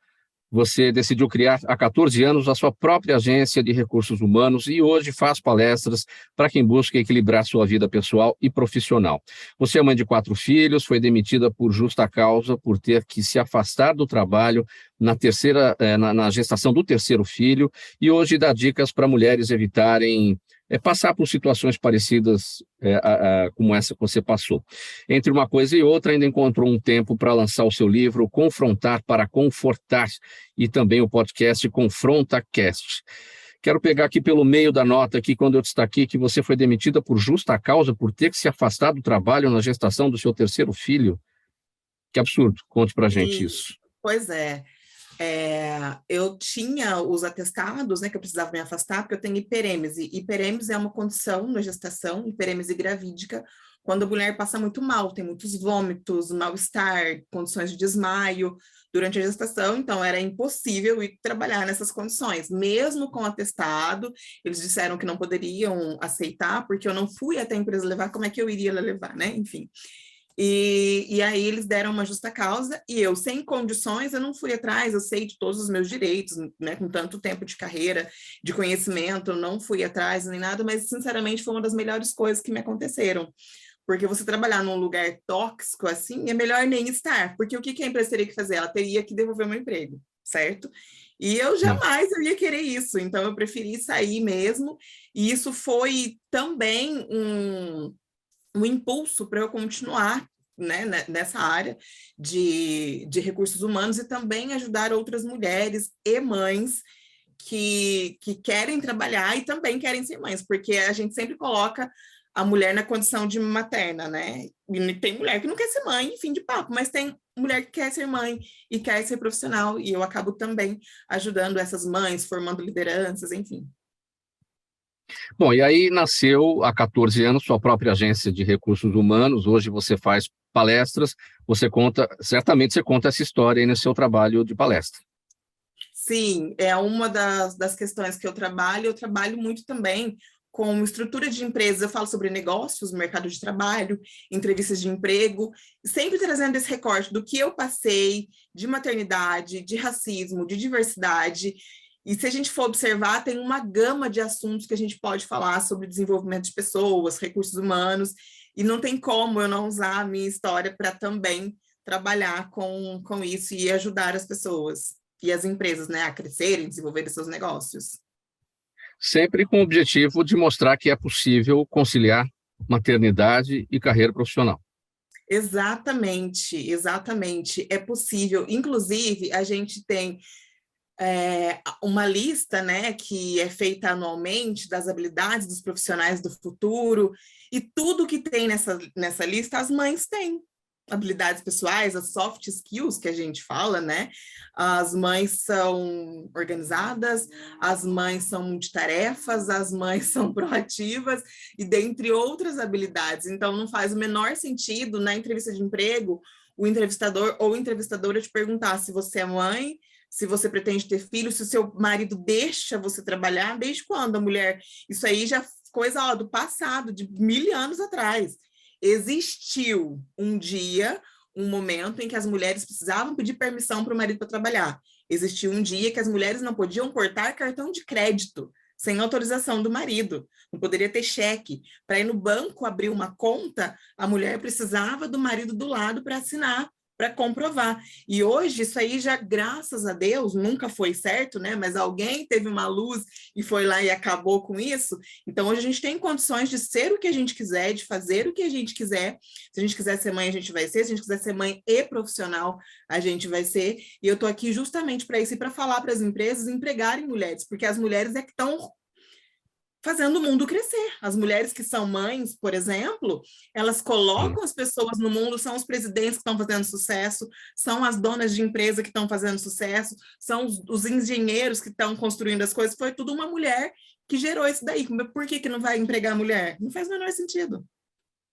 você decidiu criar há 14 anos a sua própria agência de recursos humanos e hoje faz palestras para quem busca equilibrar sua vida pessoal e profissional. Você é mãe de 4 filhos, foi demitida por justa causa por ter que se afastar do trabalho na gestação do 3º filho e hoje dá dicas para mulheres evitarem passar por situações parecidas como essa que você passou. Entre uma coisa e outra, ainda encontrou um tempo para lançar o seu livro Confrontar para Confortar e também o podcast ConfrontaCast. Quero pegar aqui pelo meio da nota, aqui, quando eu destaquei que você foi demitida por justa causa por ter que se afastar do trabalho na gestação do seu 3º filho. Que absurdo. Conte para a gente isso. Pois é. Eu tinha os atestados, né, que eu precisava me afastar, porque eu tenho hiperêmese. Hiperêmese é uma condição na gestação, hiperêmese gravídica, quando a mulher passa muito mal, tem muitos vômitos, mal-estar, condições de desmaio durante a gestação, então era impossível ir trabalhar nessas condições. Mesmo com atestado, eles disseram que não poderiam aceitar, porque eu não fui até a empresa levar, como é que eu iria levar, né? Enfim. E aí eles deram uma justa causa e eu, sem condições, eu não fui atrás, eu sei de todos os meus direitos, né, com tanto tempo de carreira, de conhecimento, eu não fui atrás nem nada, mas sinceramente foi uma das melhores coisas que me aconteceram, porque você trabalhar num lugar tóxico assim, é melhor nem estar, porque o que a empresa teria que fazer? Ela teria que devolver o meu emprego, certo? E eu jamais ia querer isso, então eu preferi sair mesmo, e isso foi também um impulso para eu continuar né, nessa área de recursos humanos e também ajudar outras mulheres e mães que querem trabalhar e também querem ser mães, porque a gente sempre coloca a mulher na condição de materna, né? E tem mulher que não quer ser mãe, fim de papo, mas tem mulher que quer ser mãe e quer ser profissional, e eu acabo também ajudando essas mães, formando lideranças, enfim. Bom, e aí nasceu há 14 anos sua própria agência de recursos humanos. Hoje você faz palestras, certamente você conta essa história aí no seu trabalho de palestra. Sim, é uma das questões que eu trabalho muito também com estrutura de empresas. Eu falo sobre negócios, mercado de trabalho, entrevistas de emprego, sempre trazendo esse recorte do que eu passei de maternidade, de racismo, de diversidade. E se a gente for observar, tem uma gama de assuntos que a gente pode falar sobre desenvolvimento de pessoas, recursos humanos, e não tem como eu não usar a minha história para também trabalhar com isso e ajudar as pessoas e as empresas, né, a crescerem, desenvolverem seus negócios. Sempre com o objetivo de mostrar que é possível conciliar maternidade e carreira profissional. Exatamente, exatamente, é possível. Inclusive, a gente tem uma lista, né, que é feita anualmente das habilidades dos profissionais do futuro, e tudo que tem nessa lista, as mães têm. Habilidades pessoais, as soft skills que a gente fala, né? As mães são organizadas, as mães são multitarefas, as mães são proativas, e dentre outras habilidades. Então, não faz o menor sentido, na entrevista de emprego, o entrevistador ou entrevistadora te perguntar se você é mãe, se você pretende ter filhos, se o seu marido deixa você trabalhar, desde quando a mulher... Isso aí já é coisa do passado, de 1000 anos atrás. Existiu um dia, um momento em que as mulheres precisavam pedir permissão para o marido para trabalhar. Existiu um dia que as mulheres não podiam cortar cartão de crédito sem autorização do marido. Não poderia ter cheque. Para ir no banco abrir uma conta, a mulher precisava do marido do lado para assinar, para comprovar. E hoje, isso aí já, graças a Deus, nunca foi certo, né? Mas alguém teve uma luz e foi lá e acabou com isso. Então, hoje a gente tem condições de ser o que a gente quiser, de fazer o que a gente quiser. Se a gente quiser ser mãe, a gente vai ser. Se a gente quiser ser mãe e profissional, a gente vai ser. E eu estou aqui justamente para isso e para falar para as empresas empregarem mulheres, porque as mulheres é que estão fazendo o mundo crescer. As mulheres que são mães, por exemplo, elas colocam as pessoas no mundo, são os presidentes que estão fazendo sucesso, são as donas de empresa que estão fazendo sucesso, são os engenheiros que estão construindo as coisas. Foi tudo uma mulher que gerou isso daí. Por que não vai empregar a mulher? Não faz o menor sentido.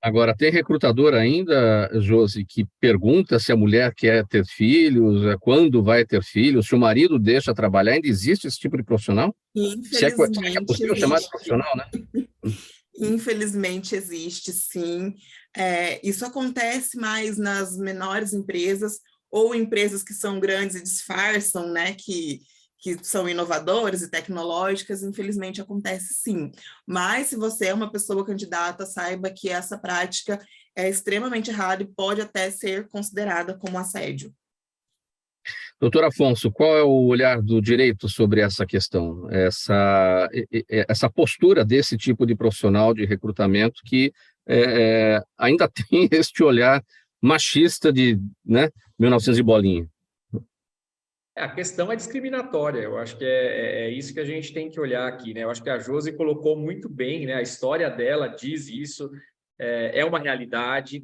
Agora, tem recrutador ainda, Josi, que pergunta se a mulher quer ter filhos, quando vai ter filhos, se o marido deixa trabalhar. Ainda existe esse tipo de profissional? Se é possível chamar de profissional, né? Infelizmente existe, sim. Isso acontece mais nas menores empresas ou empresas que são grandes e disfarçam, né, que são inovadoras e tecnológicas. Infelizmente acontece sim. Mas se você é uma pessoa candidata, saiba que essa prática é extremamente errada e pode até ser considerada como assédio. Doutor Afonso, qual é o olhar do direito sobre essa questão? Essa postura desse tipo de profissional de recrutamento que ainda tem este olhar machista de 1900 e bolinha. A questão é discriminatória, eu acho que é isso que a gente tem que olhar aqui, né? Eu acho que a Josi colocou muito bem, né? A história dela diz isso, é uma realidade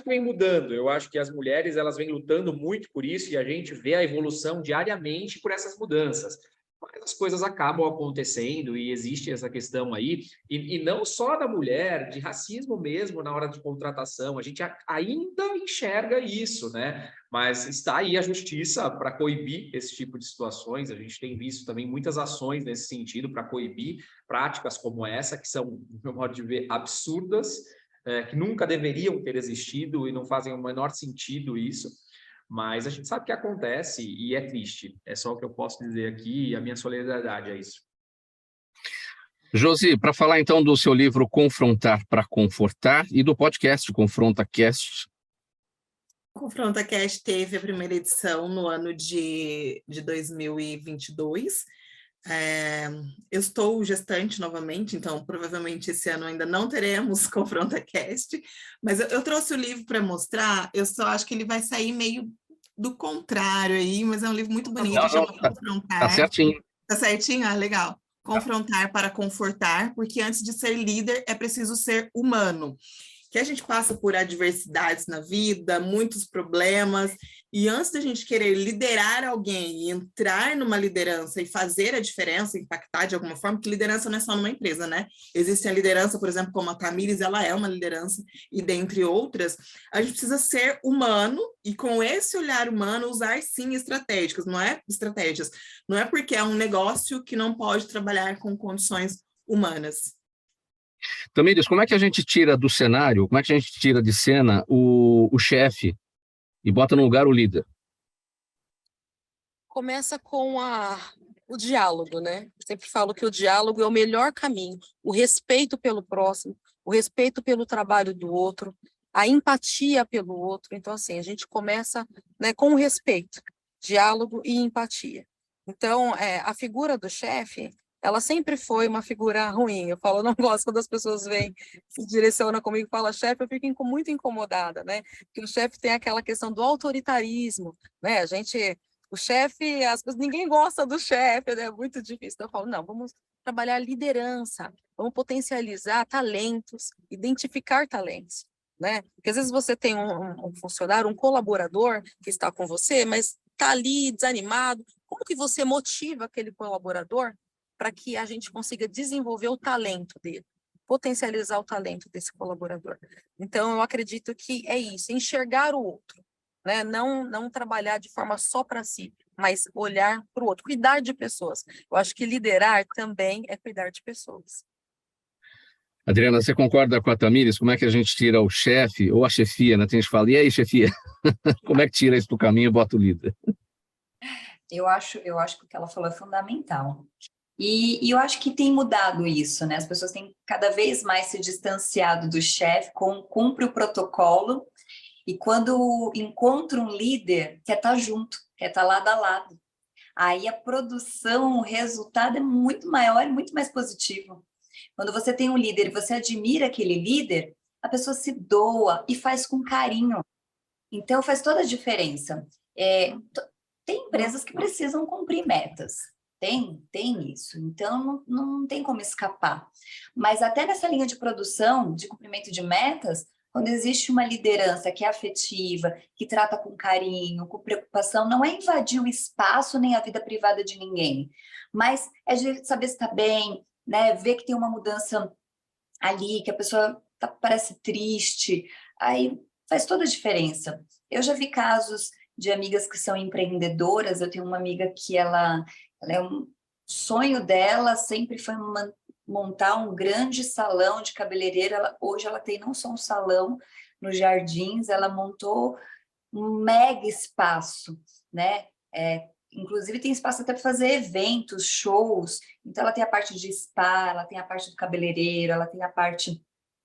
que vem mudando. Eu acho que as mulheres elas vêm lutando muito por isso e a gente vê a evolução diariamente por essas mudanças. Mas as coisas acabam acontecendo e existe essa questão aí, e não só da mulher, de racismo mesmo na hora de contratação, a gente ainda enxerga isso, né? Mas está aí a justiça para coibir esse tipo de situações, a gente tem visto também muitas ações nesse sentido para coibir práticas como essa, que são, no meu modo de ver, absurdas, que nunca deveriam ter existido e não fazem o menor sentido isso. Mas a gente sabe que acontece e é triste. É só o que eu posso dizer aqui e a minha solidariedade é isso. Josi, para falar então do seu livro Confrontar para Confortar e do podcast Confronta Cast. Confronta Cast teve a primeira edição no ano de 2022. Eu estou gestante novamente, então provavelmente esse ano ainda não teremos ConfrontaCast, mas eu trouxe o livro para mostrar, eu só acho que ele vai sair meio do contrário aí, mas é um livro muito bonito, Não, chama tá Confrontar. certinho. Tá certinho? Ah, legal. Confrontar para confortar, porque antes de ser líder é preciso ser humano. Que a gente passa por adversidades na vida, muitos problemas, e antes da gente querer liderar alguém e entrar numa liderança e fazer a diferença, impactar de alguma forma, porque liderança não é só numa empresa, né? Existe a liderança, por exemplo, como a Tamires, ela é uma liderança, e dentre outras, a gente precisa ser humano, e com esse olhar humano, usar sim estratégias, não é porque é um negócio que não pode trabalhar com condições humanas. Tamires, como é que a gente tira do cenário, como é que a gente tira de cena o chefe e bota no lugar o líder? Começa com o diálogo, né? Sempre falo que o diálogo é o melhor caminho, o respeito pelo próximo, o respeito pelo trabalho do outro, a empatia pelo outro. Então, assim, a gente começa, né, com o respeito, diálogo e empatia. Então, a figura do chefe, ela sempre foi uma figura ruim. Eu falo, eu não gosto quando as pessoas vêm, se direcionam comigo e falam chefe, eu fico muito incomodada, né? Porque o chefe tem aquela questão do autoritarismo, né? O chefe, ninguém gosta do chefe, né? É muito difícil. Então eu falo, não, vamos trabalhar liderança, vamos potencializar talentos, identificar talentos, né? Porque às vezes você tem um funcionário, um colaborador que está com você, mas está ali desanimado. Como que você motiva aquele colaborador para que a gente consiga desenvolver o talento dele, potencializar o talento desse colaborador? Então, eu acredito que é isso, enxergar o outro, né? Não trabalhar de forma só para si, mas olhar para o outro, cuidar de pessoas. Eu acho que liderar também é cuidar de pessoas. Adriana, você concorda com a Tamires? Como é que a gente tira o chefe ou a chefia, né? Tem gente que fala, e aí, chefia? Como é que tira isso do caminho e bota o líder? Eu acho que o que ela falou é fundamental. E eu acho que tem mudado isso, né? As pessoas têm cada vez mais se distanciado do chefe, cumpre o protocolo, e quando encontra um líder, quer estar junto, quer estar lado a lado. Aí a produção, o resultado é muito maior e muito mais positivo. Quando você tem um líder e você admira aquele líder, a pessoa se doa e faz com carinho. Então faz toda a diferença. Tem empresas que precisam cumprir metas. Tem isso. Então não tem como escapar. Mas até nessa linha de produção, de cumprimento de metas, quando existe uma liderança que é afetiva, que trata com carinho, com preocupação, não é invadir o espaço nem a vida privada de ninguém, mas é de saber se está bem, né? Ver que tem uma mudança ali, que a pessoa parece triste, aí faz toda a diferença. Eu já vi casos de amigas que são empreendedoras, eu tenho uma amiga que ela é um sonho dela sempre foi montar um grande salão de cabeleireira. Hoje ela tem não só um salão nos Jardins, ela montou um mega espaço, né? Inclusive tem espaço até para fazer eventos, shows. Então ela tem a parte de spa, ela tem a parte do cabeleireiro, ela tem a parte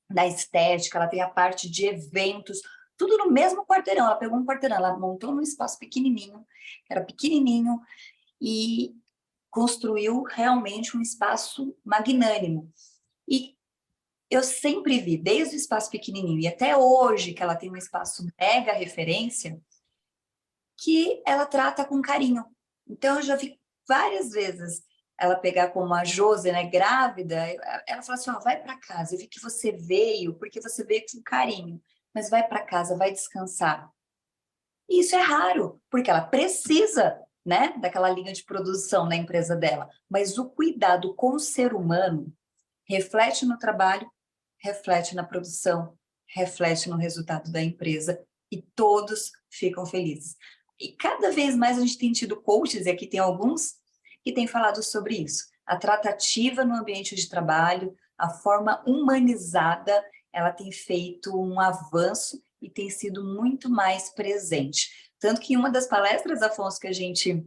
da estética, ela tem a parte de eventos, tudo no mesmo quarteirão. Ela pegou um quarteirão, ela montou num espaço pequenininho, era pequenininho, e construiu realmente um espaço magnânimo. E eu sempre vi, desde o espaço pequenininho e até hoje, que ela tem um espaço mega referência, que ela trata com carinho. Então, eu já vi várias vezes ela pegar como a Josi, né, grávida, ela fala assim, vai para casa, eu vi que você veio, porque você veio com carinho, mas vai para casa, vai descansar. E isso é raro, porque ela precisa, né, daquela linha de produção na empresa dela, mas o cuidado com o ser humano reflete no trabalho, reflete na produção, reflete no resultado da empresa, e todos ficam felizes. E cada vez mais a gente tem tido coaches, e aqui tem alguns, que têm falado sobre isso. A tratativa no ambiente de trabalho, a forma humanizada, ela tem feito um avanço e tem sido muito mais presente. Tanto que em uma das palestras, Afonso, que a gente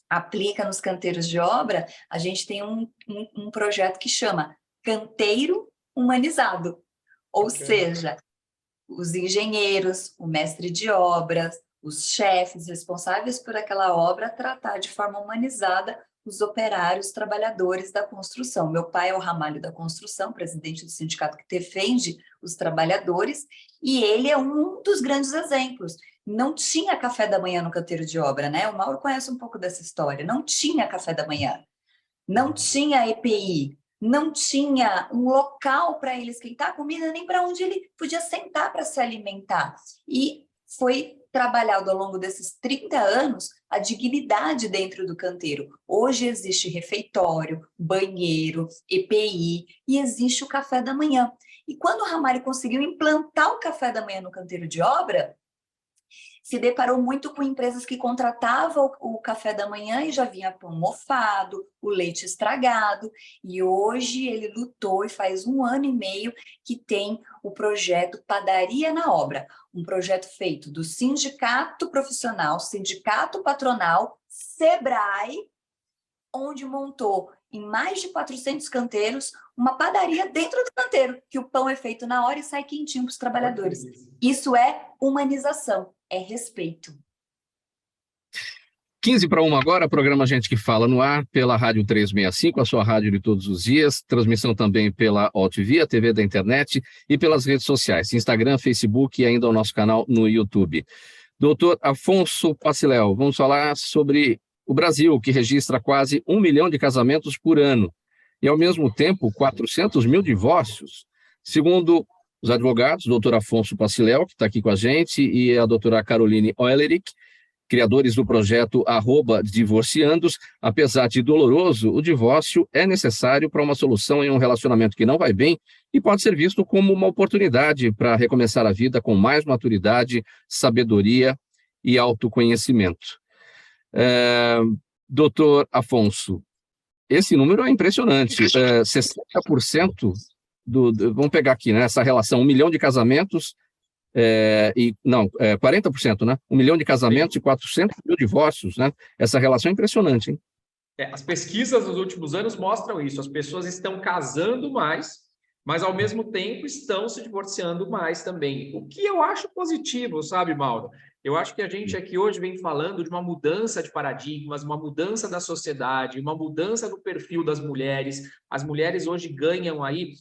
aplica nos canteiros de obra, a gente tem um projeto que chama Canteiro Humanizado. Ou seja, os engenheiros, o mestre de obras, os chefes responsáveis por aquela obra, tratar de forma humanizada os operários, trabalhadores da construção. Meu pai é o Ramalho da Construção, presidente do sindicato que defende os trabalhadores, e ele é um dos grandes exemplos. Não tinha café da manhã no canteiro de obra, né? O Mauro conhece um pouco dessa história. Não tinha café da manhã, não tinha EPI, não tinha um local para ele esquentar a comida, nem para onde ele podia sentar para se alimentar. E foi trabalhado ao longo desses 30 anos a dignidade dentro do canteiro. Hoje existe refeitório, banheiro, EPI e existe o café da manhã. E quando o Ramalho conseguiu implantar o café da manhã no canteiro de obra, se deparou muito com empresas que contratavam o café da manhã e já vinha pão mofado, o leite estragado, e hoje ele lutou e faz 1 ano e meio que tem o projeto Padaria na Obra, um projeto feito do sindicato profissional, sindicato patronal, Sebrae, onde montou em mais de 400 canteiros uma padaria dentro do canteiro, que o pão é feito na hora e sai quentinho para os trabalhadores. Isso é humanização, é respeito. 15:45 agora, programa Gente que Fala no ar, pela Rádio 365, a sua rádio de todos os dias, transmissão também pela OTV, a TV da internet, e pelas redes sociais, Instagram, Facebook e ainda o nosso canal no YouTube. Doutor Afonso Paciléu, vamos falar sobre o Brasil, que registra quase 1 milhão de casamentos por ano, e ao mesmo tempo 400 mil divórcios. Segundo os advogados, o doutor Afonso Paciléu, que está aqui com a gente, e a doutora Caroline Eulerich, criadores do projeto @divorciandos, apesar de doloroso, o divórcio é necessário para uma solução em um relacionamento que não vai bem e pode ser visto como uma oportunidade para recomeçar a vida com mais maturidade, sabedoria e autoconhecimento. Doutor Afonso, esse número é impressionante. 60% vamos pegar aqui, né, essa relação, 1 milhão de casamentos, 40%, né? 1 milhão de casamentos e 400 mil divórcios, né? Essa relação é impressionante, hein? As pesquisas dos últimos anos mostram isso. As pessoas estão casando mais, mas ao mesmo tempo estão se divorciando mais também. O que eu acho positivo, sabe, Mauro? Eu acho que a gente aqui hoje vem falando de uma mudança de paradigmas, uma mudança da sociedade, uma mudança do perfil das mulheres. As mulheres hoje ganham aí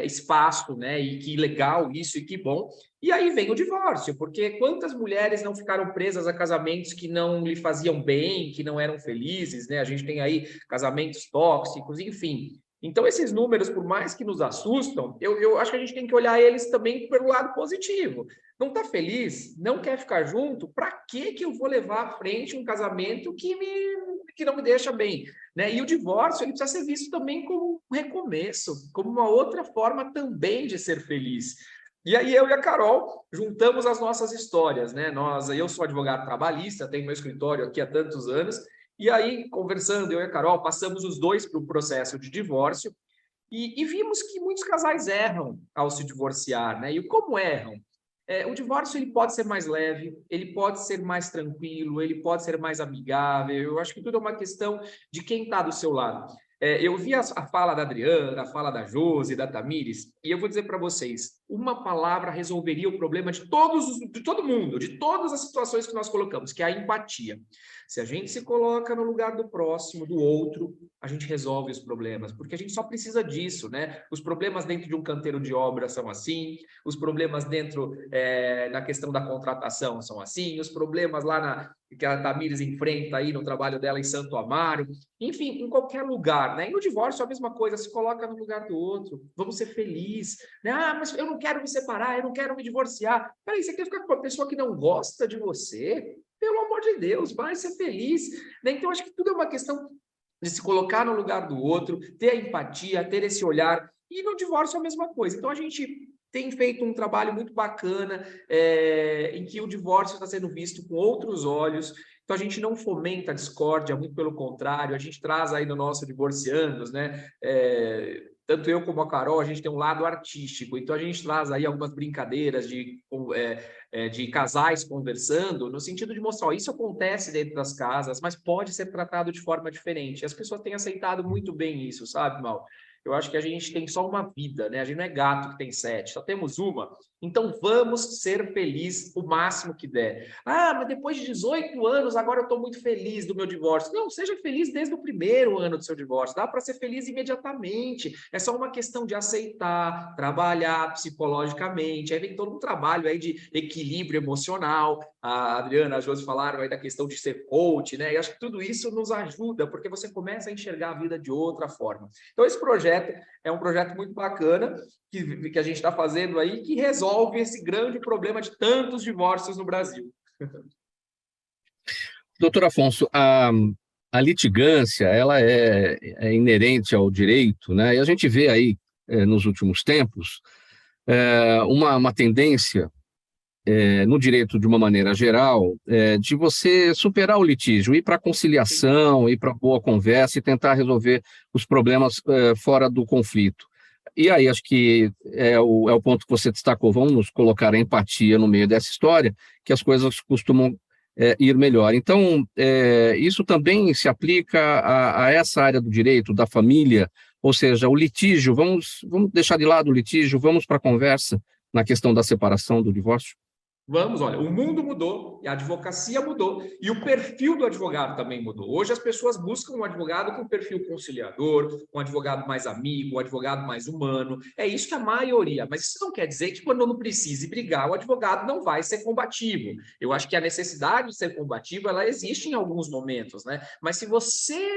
espaço, né? E que legal isso e que bom. E aí vem o divórcio, porque quantas mulheres não ficaram presas a casamentos que não lhe faziam bem, que não eram felizes, né? A gente tem aí casamentos tóxicos, enfim. Então, esses números, por mais que nos assustam, eu acho que a gente tem que olhar eles também pelo lado positivo. Não está feliz? Não quer ficar junto? Para que eu vou levar à frente um casamento que não me deixa bem? Né? E o divórcio ele precisa ser visto também como um recomeço, como uma outra forma também de ser feliz. E aí eu e a Carol juntamos as nossas histórias, né? Eu sou advogado trabalhista, tenho meu escritório aqui há tantos anos, e aí, conversando, eu e a Carol, passamos os dois para o processo de divórcio e vimos que muitos casais erram ao se divorciar, né? E como erram? O divórcio ele pode ser mais leve, ele pode ser mais tranquilo, ele pode ser mais amigável. Eu acho que tudo é uma questão de quem está do seu lado. Eu vi a fala da Adriana, a fala da Josi, da Tamires, e eu vou dizer para vocês, uma palavra resolveria o problema de todo mundo, de todas as situações que nós colocamos, que é a empatia. Se a gente se coloca no lugar do próximo, do outro, a gente resolve os problemas, porque a gente só precisa disso, né? Os problemas dentro de um canteiro de obra são assim, os problemas dentro na questão da contratação são assim, os problemas lá que a Tamires enfrenta aí no trabalho dela em Santo Amaro, enfim, em qualquer lugar, né? E no divórcio a mesma coisa, se coloca no lugar do outro, vamos ser felizes, né? Ah, mas eu não quero me separar, eu não quero me divorciar. Peraí, você quer ficar com uma pessoa que não gosta de você? Pelo amor de Deus, vai ser feliz, né? Então, acho que tudo é uma questão de se colocar no lugar do outro, ter a empatia, ter esse olhar, e no divórcio é a mesma coisa. Então, a gente tem feito um trabalho muito bacana, em que o divórcio está sendo visto com outros olhos. Então, a gente não fomenta a discórdia, muito pelo contrário, a gente traz aí no nosso Divorciandos, né? Tanto eu como a Carol, a gente tem um lado artístico, então a gente traz aí algumas brincadeiras de casais conversando, no sentido de mostrar, ó, isso acontece dentro das casas, mas pode ser tratado de forma diferente. E as pessoas têm aceitado muito bem isso, sabe, Mal? Eu acho que a gente tem só uma vida, né? A gente não é gato que tem 7, só temos uma. Então, vamos ser felizes o máximo que der. Ah, mas depois de 18 anos, agora eu estou muito feliz do meu divórcio. Não, seja feliz desde o primeiro ano do seu divórcio. Dá para ser feliz imediatamente. É só uma questão de aceitar, trabalhar psicologicamente. Aí vem todo um trabalho aí de equilíbrio emocional. A Adriana, a Josi falaram aí da questão de ser coach, né? E acho que tudo isso nos ajuda, porque você começa a enxergar a vida de outra forma. Então, esse projeto é um projeto muito bacana que a gente está fazendo aí, que resolve esse grande problema de tantos divórcios no Brasil. Doutor Afonso, a litigância, ela é inerente ao direito, né? E a gente vê aí, nos últimos tempos, uma tendência no direito, de uma maneira geral, de você superar o litígio, ir para a conciliação, ir para a boa conversa e tentar resolver os problemas fora do conflito. E aí, acho que é o ponto que você destacou, vamos colocar a empatia no meio dessa história, que as coisas costumam ir melhor. Então, isso também se aplica a essa área do direito, da família, ou seja, o litígio, vamos deixar de lado o litígio, vamos para a conversa na questão da separação, do divórcio? Vamos, olha, o mundo mudou, a advocacia mudou e o perfil do advogado também mudou. Hoje as pessoas buscam um advogado com perfil conciliador, um advogado mais amigo, um advogado mais humano. É isso que a maioria, mas isso não quer dizer que quando não precise brigar, o advogado não vai ser combativo. Eu acho que a necessidade de ser combativo, ela existe em alguns momentos, né? Mas se você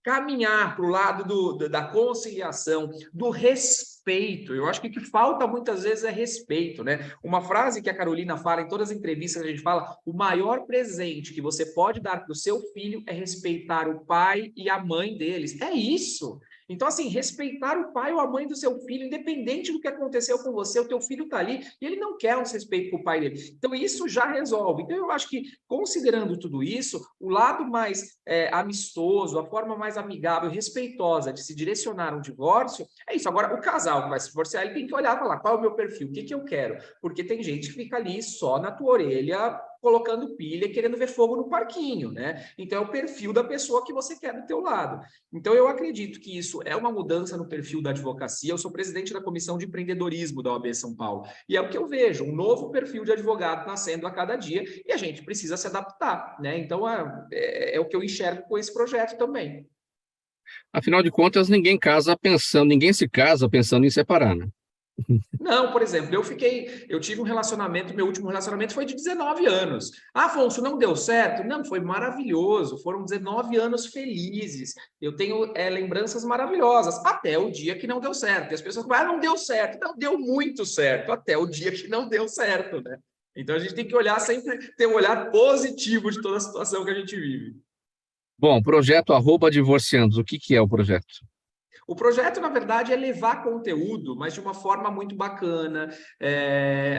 caminhar para o lado da conciliação, do respeito. Eu acho que o que falta muitas vezes é respeito, né? Uma frase que a Carolina fala em todas as entrevistas, a gente fala: o maior presente que você pode dar para o seu filho é respeitar o pai e a mãe deles. É isso. Então, assim, respeitar o pai ou a mãe do seu filho, independente do que aconteceu com você, o teu filho está ali e ele não quer um respeito com o pai dele. Então, isso já resolve. Então, eu acho que, considerando tudo isso, o lado mais amistoso, a forma mais amigável e respeitosa de se direcionar um divórcio, é isso. Agora, o casal que vai se divorciar, ele tem que olhar e falar: qual é o meu perfil? O que eu quero? Porque tem gente que fica ali só na tua orelha, colocando pilha e querendo ver fogo no parquinho, né? Então, é o perfil da pessoa que você quer do teu lado. Então, eu acredito que isso é uma mudança no perfil da advocacia. Eu sou presidente da Comissão de Empreendedorismo da OAB São Paulo. E é o que eu vejo, um novo perfil de advogado nascendo a cada dia, e a gente precisa se adaptar, né? Então, é o que eu enxergo com esse projeto também. Afinal de contas, ninguém se casa pensando em separar, né? Não, por exemplo, eu tive um relacionamento, meu último relacionamento foi de 19 anos. Ah, Afonso, não deu certo? Não, foi maravilhoso, foram 19 anos felizes. Eu tenho lembranças maravilhosas, até o dia que não deu certo. E as pessoas falam: não deu certo. Não, deu muito certo, até o dia que não deu certo, né? Então a gente tem que olhar sempre, ter um olhar positivo de toda a situação que a gente vive. Bom, projeto @divorciandos, o que é o projeto? O projeto, na verdade, é levar conteúdo, mas de uma forma muito bacana.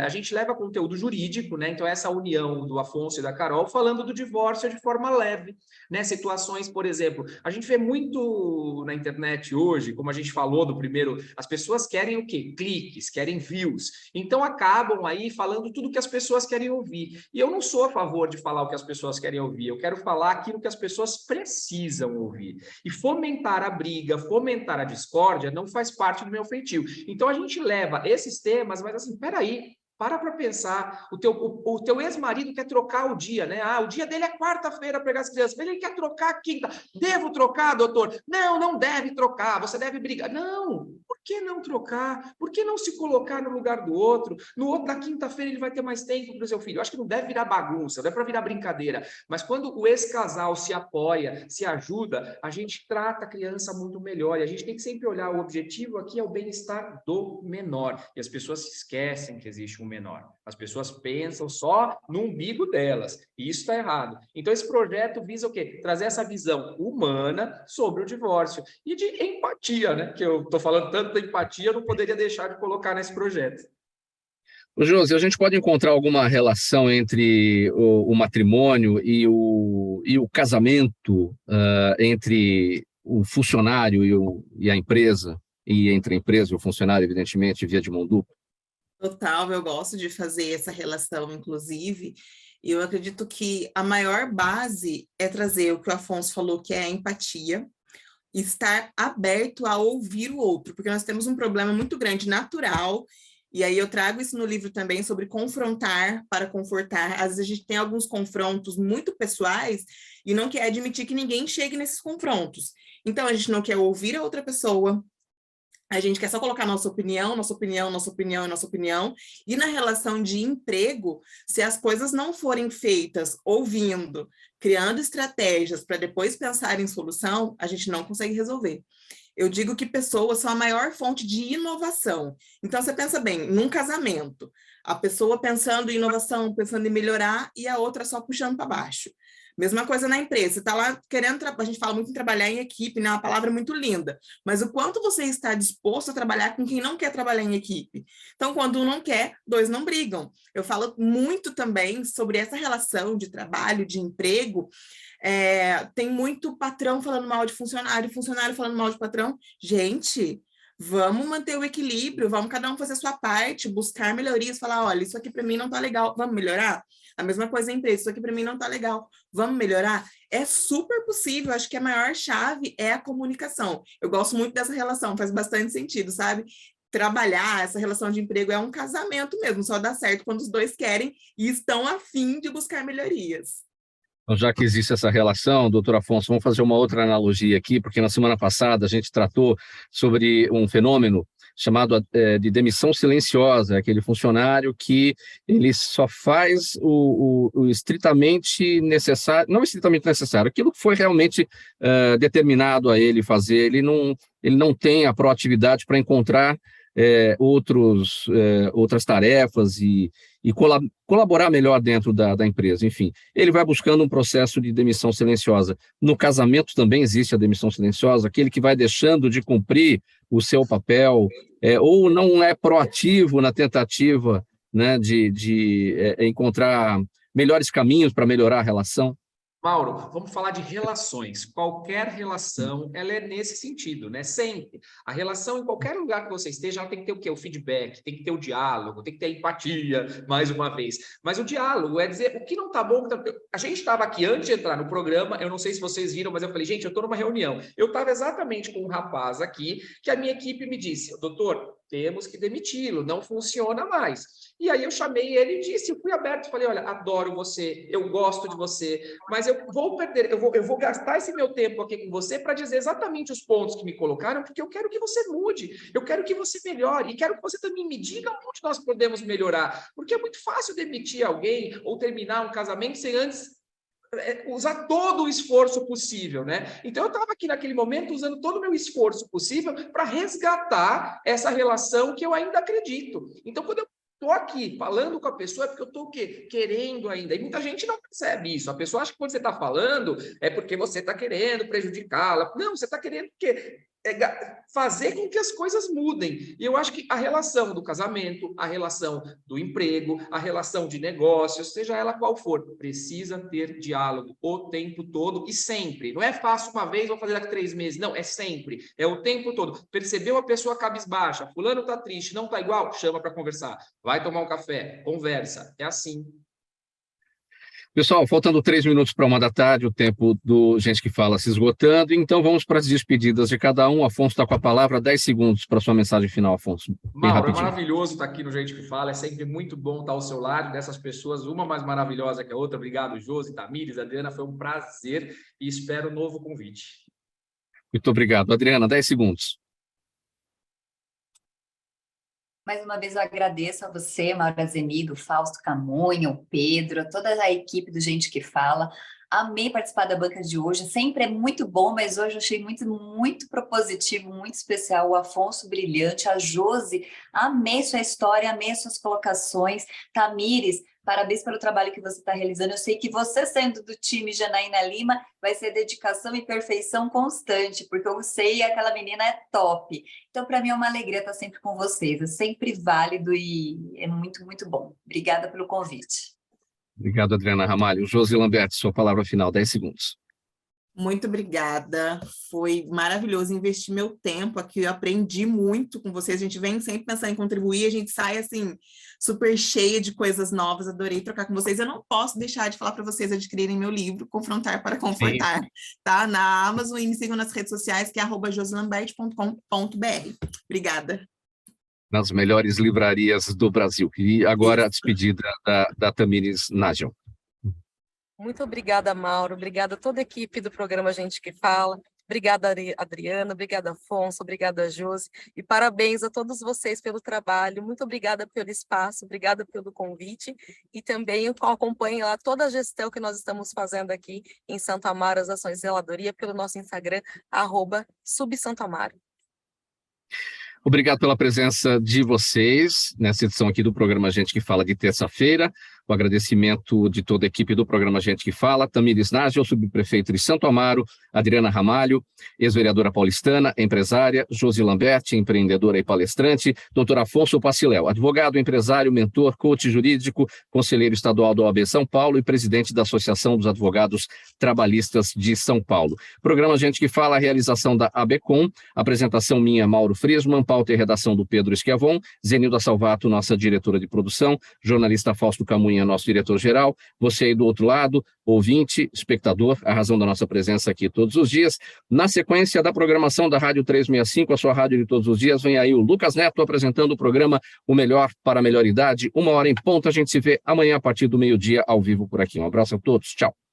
A gente leva conteúdo jurídico, né? Então, essa união do Afonso e da Carol falando do divórcio de forma leve, né? Situações, por exemplo, a gente vê muito na internet hoje, como a gente falou do primeiro, as pessoas querem o quê? Cliques, querem views. Então, acabam aí falando tudo que as pessoas querem ouvir. E eu não sou a favor de falar o que as pessoas querem ouvir, eu quero falar aquilo que as pessoas precisam ouvir. E fomentar a briga, fomentar a discórdia não faz parte do meu feitio. Então a gente leva esses temas, mas assim, peraí, para pensar, o teu ex-marido quer trocar o dia, né? Ah, o dia dele é quarta-feira para pegar as crianças, mas ele quer trocar a quinta. Devo trocar, doutor? Não, não deve trocar, você deve brigar. Não, por que não trocar? Por que não se colocar no lugar do outro? Na quinta-feira ele vai ter mais tempo para o seu filho. Eu acho que não deve virar bagunça, não é para virar brincadeira. Mas quando o ex-casal se apoia, se ajuda, a gente trata a criança muito melhor. E a gente tem que sempre olhar, o objetivo aqui é o bem-estar do menor. E as pessoas se esquecem que existe um menor. As pessoas pensam só no umbigo delas, e isso está errado. Então, esse projeto visa o quê? Trazer essa visão humana sobre o divórcio e de empatia, né? Que eu estou falando tanto da empatia, eu não poderia deixar de colocar nesse projeto. Josi, a gente pode encontrar alguma relação entre o matrimônio e o casamento, entre o funcionário e a empresa, e entre a empresa e o funcionário, evidentemente, via de mão dupla? Total, eu gosto de fazer essa relação, inclusive, e eu acredito que a maior base é trazer o que o Afonso falou, que é a empatia, estar aberto a ouvir o outro, porque nós temos um problema muito grande, natural, e aí eu trago isso no livro também, sobre confrontar para confortar. Às vezes a gente tem alguns confrontos muito pessoais e não quer admitir que ninguém chegue nesses confrontos. Então, a gente não quer ouvir a outra pessoa, a gente quer só colocar nossa opinião, nossa opinião, nossa opinião e nossa opinião. E na relação de emprego, se as coisas não forem feitas ouvindo, criando estratégias para depois pensar em solução, a gente não consegue resolver. Eu digo que pessoas são a maior fonte de inovação. Então, você pensa bem, num casamento, a pessoa pensando em inovação, pensando em melhorar, e a outra só puxando para baixo. Mesma coisa na empresa, você está lá querendo, a gente fala muito em trabalhar em equipe, né? Uma palavra muito linda, mas o quanto você está disposto a trabalhar com quem não quer trabalhar em equipe? Então, quando um não quer, dois não brigam. Eu falo muito também sobre essa relação de trabalho, de emprego. Tem muito patrão falando mal de funcionário, funcionário falando mal de patrão. Gente, vamos manter o equilíbrio, vamos cada um fazer a sua parte, buscar melhorias, falar, olha, isso aqui para mim não está legal, vamos melhorar? A mesma coisa em empresa, isso aqui para mim não está legal, vamos melhorar? É super possível, acho que a maior chave é a comunicação. Eu gosto muito dessa relação, faz bastante sentido, sabe? Trabalhar, essa relação de emprego é um casamento mesmo, só dá certo quando os dois querem e estão a fim de buscar melhorias. Então, já que existe essa relação, doutor Afonso, vamos fazer uma outra analogia aqui, porque na semana passada a gente tratou sobre um fenômeno chamado de demissão silenciosa, aquele funcionário que ele só faz o estritamente necessário, não estritamente necessário, aquilo que foi realmente determinado a ele fazer, ele não tem a proatividade para encontrar outras tarefas e colaborar melhor dentro da empresa. Enfim, ele vai buscando um processo de demissão silenciosa. No casamento também existe a demissão silenciosa, aquele que vai deixando de cumprir o seu papel, ou não é proativo na tentativa, né, de encontrar melhores caminhos para melhorar a relação. Mauro, vamos falar de relações. Qualquer relação, ela é nesse sentido, né? Sempre. A relação, em qualquer lugar que você esteja, ela tem que ter o quê? O feedback, tem que ter o diálogo, tem que ter a empatia, mais uma vez. Mas o diálogo é dizer o que não tá bom. A gente estava aqui antes de entrar no programa, eu não sei se vocês viram, mas eu falei, gente, eu estou numa reunião. Eu estava exatamente com um rapaz aqui, que a minha equipe me disse, doutor, temos que demiti-lo, não funciona mais. E aí eu chamei ele e disse, eu fui aberto, falei, olha, adoro você, eu gosto de você, mas eu vou gastar esse meu tempo aqui com você para dizer exatamente os pontos que me colocaram, porque eu quero que você mude, eu quero que você melhore, e quero que você também me diga onde nós podemos melhorar, porque é muito fácil demitir alguém ou terminar um casamento sem antes usar todo o esforço possível, né? Então, eu estava aqui naquele momento usando todo o meu esforço possível para resgatar essa relação que eu ainda acredito. Então, quando eu estou aqui falando com a pessoa, é porque eu estou o quê? Querendo ainda. E muita gente não percebe isso. A pessoa acha que quando você está falando é porque você está querendo prejudicá-la. Não, você está querendo o quê? Fazer com que as coisas mudem. E eu acho que a relação do casamento, a relação do emprego, a relação de negócios, seja ela qual for, precisa ter diálogo o tempo todo e sempre. Não é fácil uma vez, vou fazer daqui 3 meses. Não, é sempre. É o tempo todo. Percebeu a pessoa cabisbaixa, fulano está triste, não está igual? Chama para conversar. Vai tomar um café, conversa. É assim. Pessoal, faltando 3 minutos para 1h da tarde, o tempo do Gente que Fala se esgotando, então vamos para as despedidas de cada um. Afonso está com a palavra, 10 segundos para sua mensagem final, Afonso. Mauro, é maravilhoso estar aqui no Gente que Fala, é sempre muito bom estar ao seu lado, dessas pessoas, uma mais maravilhosa que a outra. Obrigado, Josi, Tamires, Adriana, foi um prazer e espero um novo convite. Muito obrigado. Adriana, 10 segundos. Mais uma vez eu agradeço a você, Mauro Azemido, Fausto Camunho, Pedro, toda a equipe do Gente que Fala. Amei participar da banca de hoje, sempre é muito bom, mas hoje eu achei muito propositivo, muito especial. O Afonso brilhante, a Josi, amei sua história, amei suas colocações. Tamires, parabéns pelo trabalho que você está realizando. Eu sei que você, sendo do time Janaína Lima, vai ser dedicação e perfeição constante, porque eu sei que aquela menina é top. Então, para mim é uma alegria estar sempre com vocês. É sempre válido e é muito bom. Obrigada pelo convite. Obrigado, Adriana Ramalho. Josi Lamberti, sua palavra final, 10 segundos. Muito obrigada, foi maravilhoso investir meu tempo aqui, eu aprendi muito com vocês, a gente vem sempre pensando em contribuir, a gente sai assim, super cheia de coisas novas, adorei trocar com vocês, eu não posso deixar de falar para vocês adquirirem meu livro, Confrontar para Confortar, tá? Na Amazon, e me sigam nas redes sociais, que é @josilambert.com.br. Obrigada. Nas melhores livrarias do Brasil. E agora a despedida da Tamires Nagel. Muito obrigada, Mauro. Obrigada a toda a equipe do programa Gente que Fala. Obrigada, Adriana. Obrigada, Afonso. Obrigada, Josi. E parabéns a todos vocês pelo trabalho. Muito obrigada pelo espaço. Obrigada pelo convite. E também acompanhem lá toda a gestão que nós estamos fazendo aqui em Santo Amaro, as ações de zeladoria, pelo nosso Instagram, @subsantoamaro. Obrigado pela presença de vocês nessa edição aqui do programa Gente que Fala de terça-feira. O agradecimento de toda a equipe do programa Gente que Fala, Tamires Nagel, subprefeito de Santo Amaro, Adriana Ramalho, ex-vereadora paulistana, empresária, Josi Lambert, empreendedora e palestrante, doutor Afonso Paciléu, advogado, empresário, mentor, coach jurídico, conselheiro estadual da OAB São Paulo e presidente da Associação dos Advogados Trabalhistas de São Paulo. Programa Gente que Fala, a realização da ABCom, apresentação minha, Mauro Friesman, pauta e redação do Pedro Esquiavon, Zenilda Salvato, nossa diretora de produção, jornalista Fausto Camunha, nosso diretor-geral, você aí do outro lado, ouvinte, espectador, a razão da nossa presença aqui todos os dias. Na sequência da programação da Rádio 365, a sua rádio de todos os dias, vem aí o Lucas Neto apresentando o programa O Melhor para a Melhor Idade, 1h em ponto. A gente se vê amanhã a partir do meio-dia ao vivo por aqui. Um abraço a todos, tchau.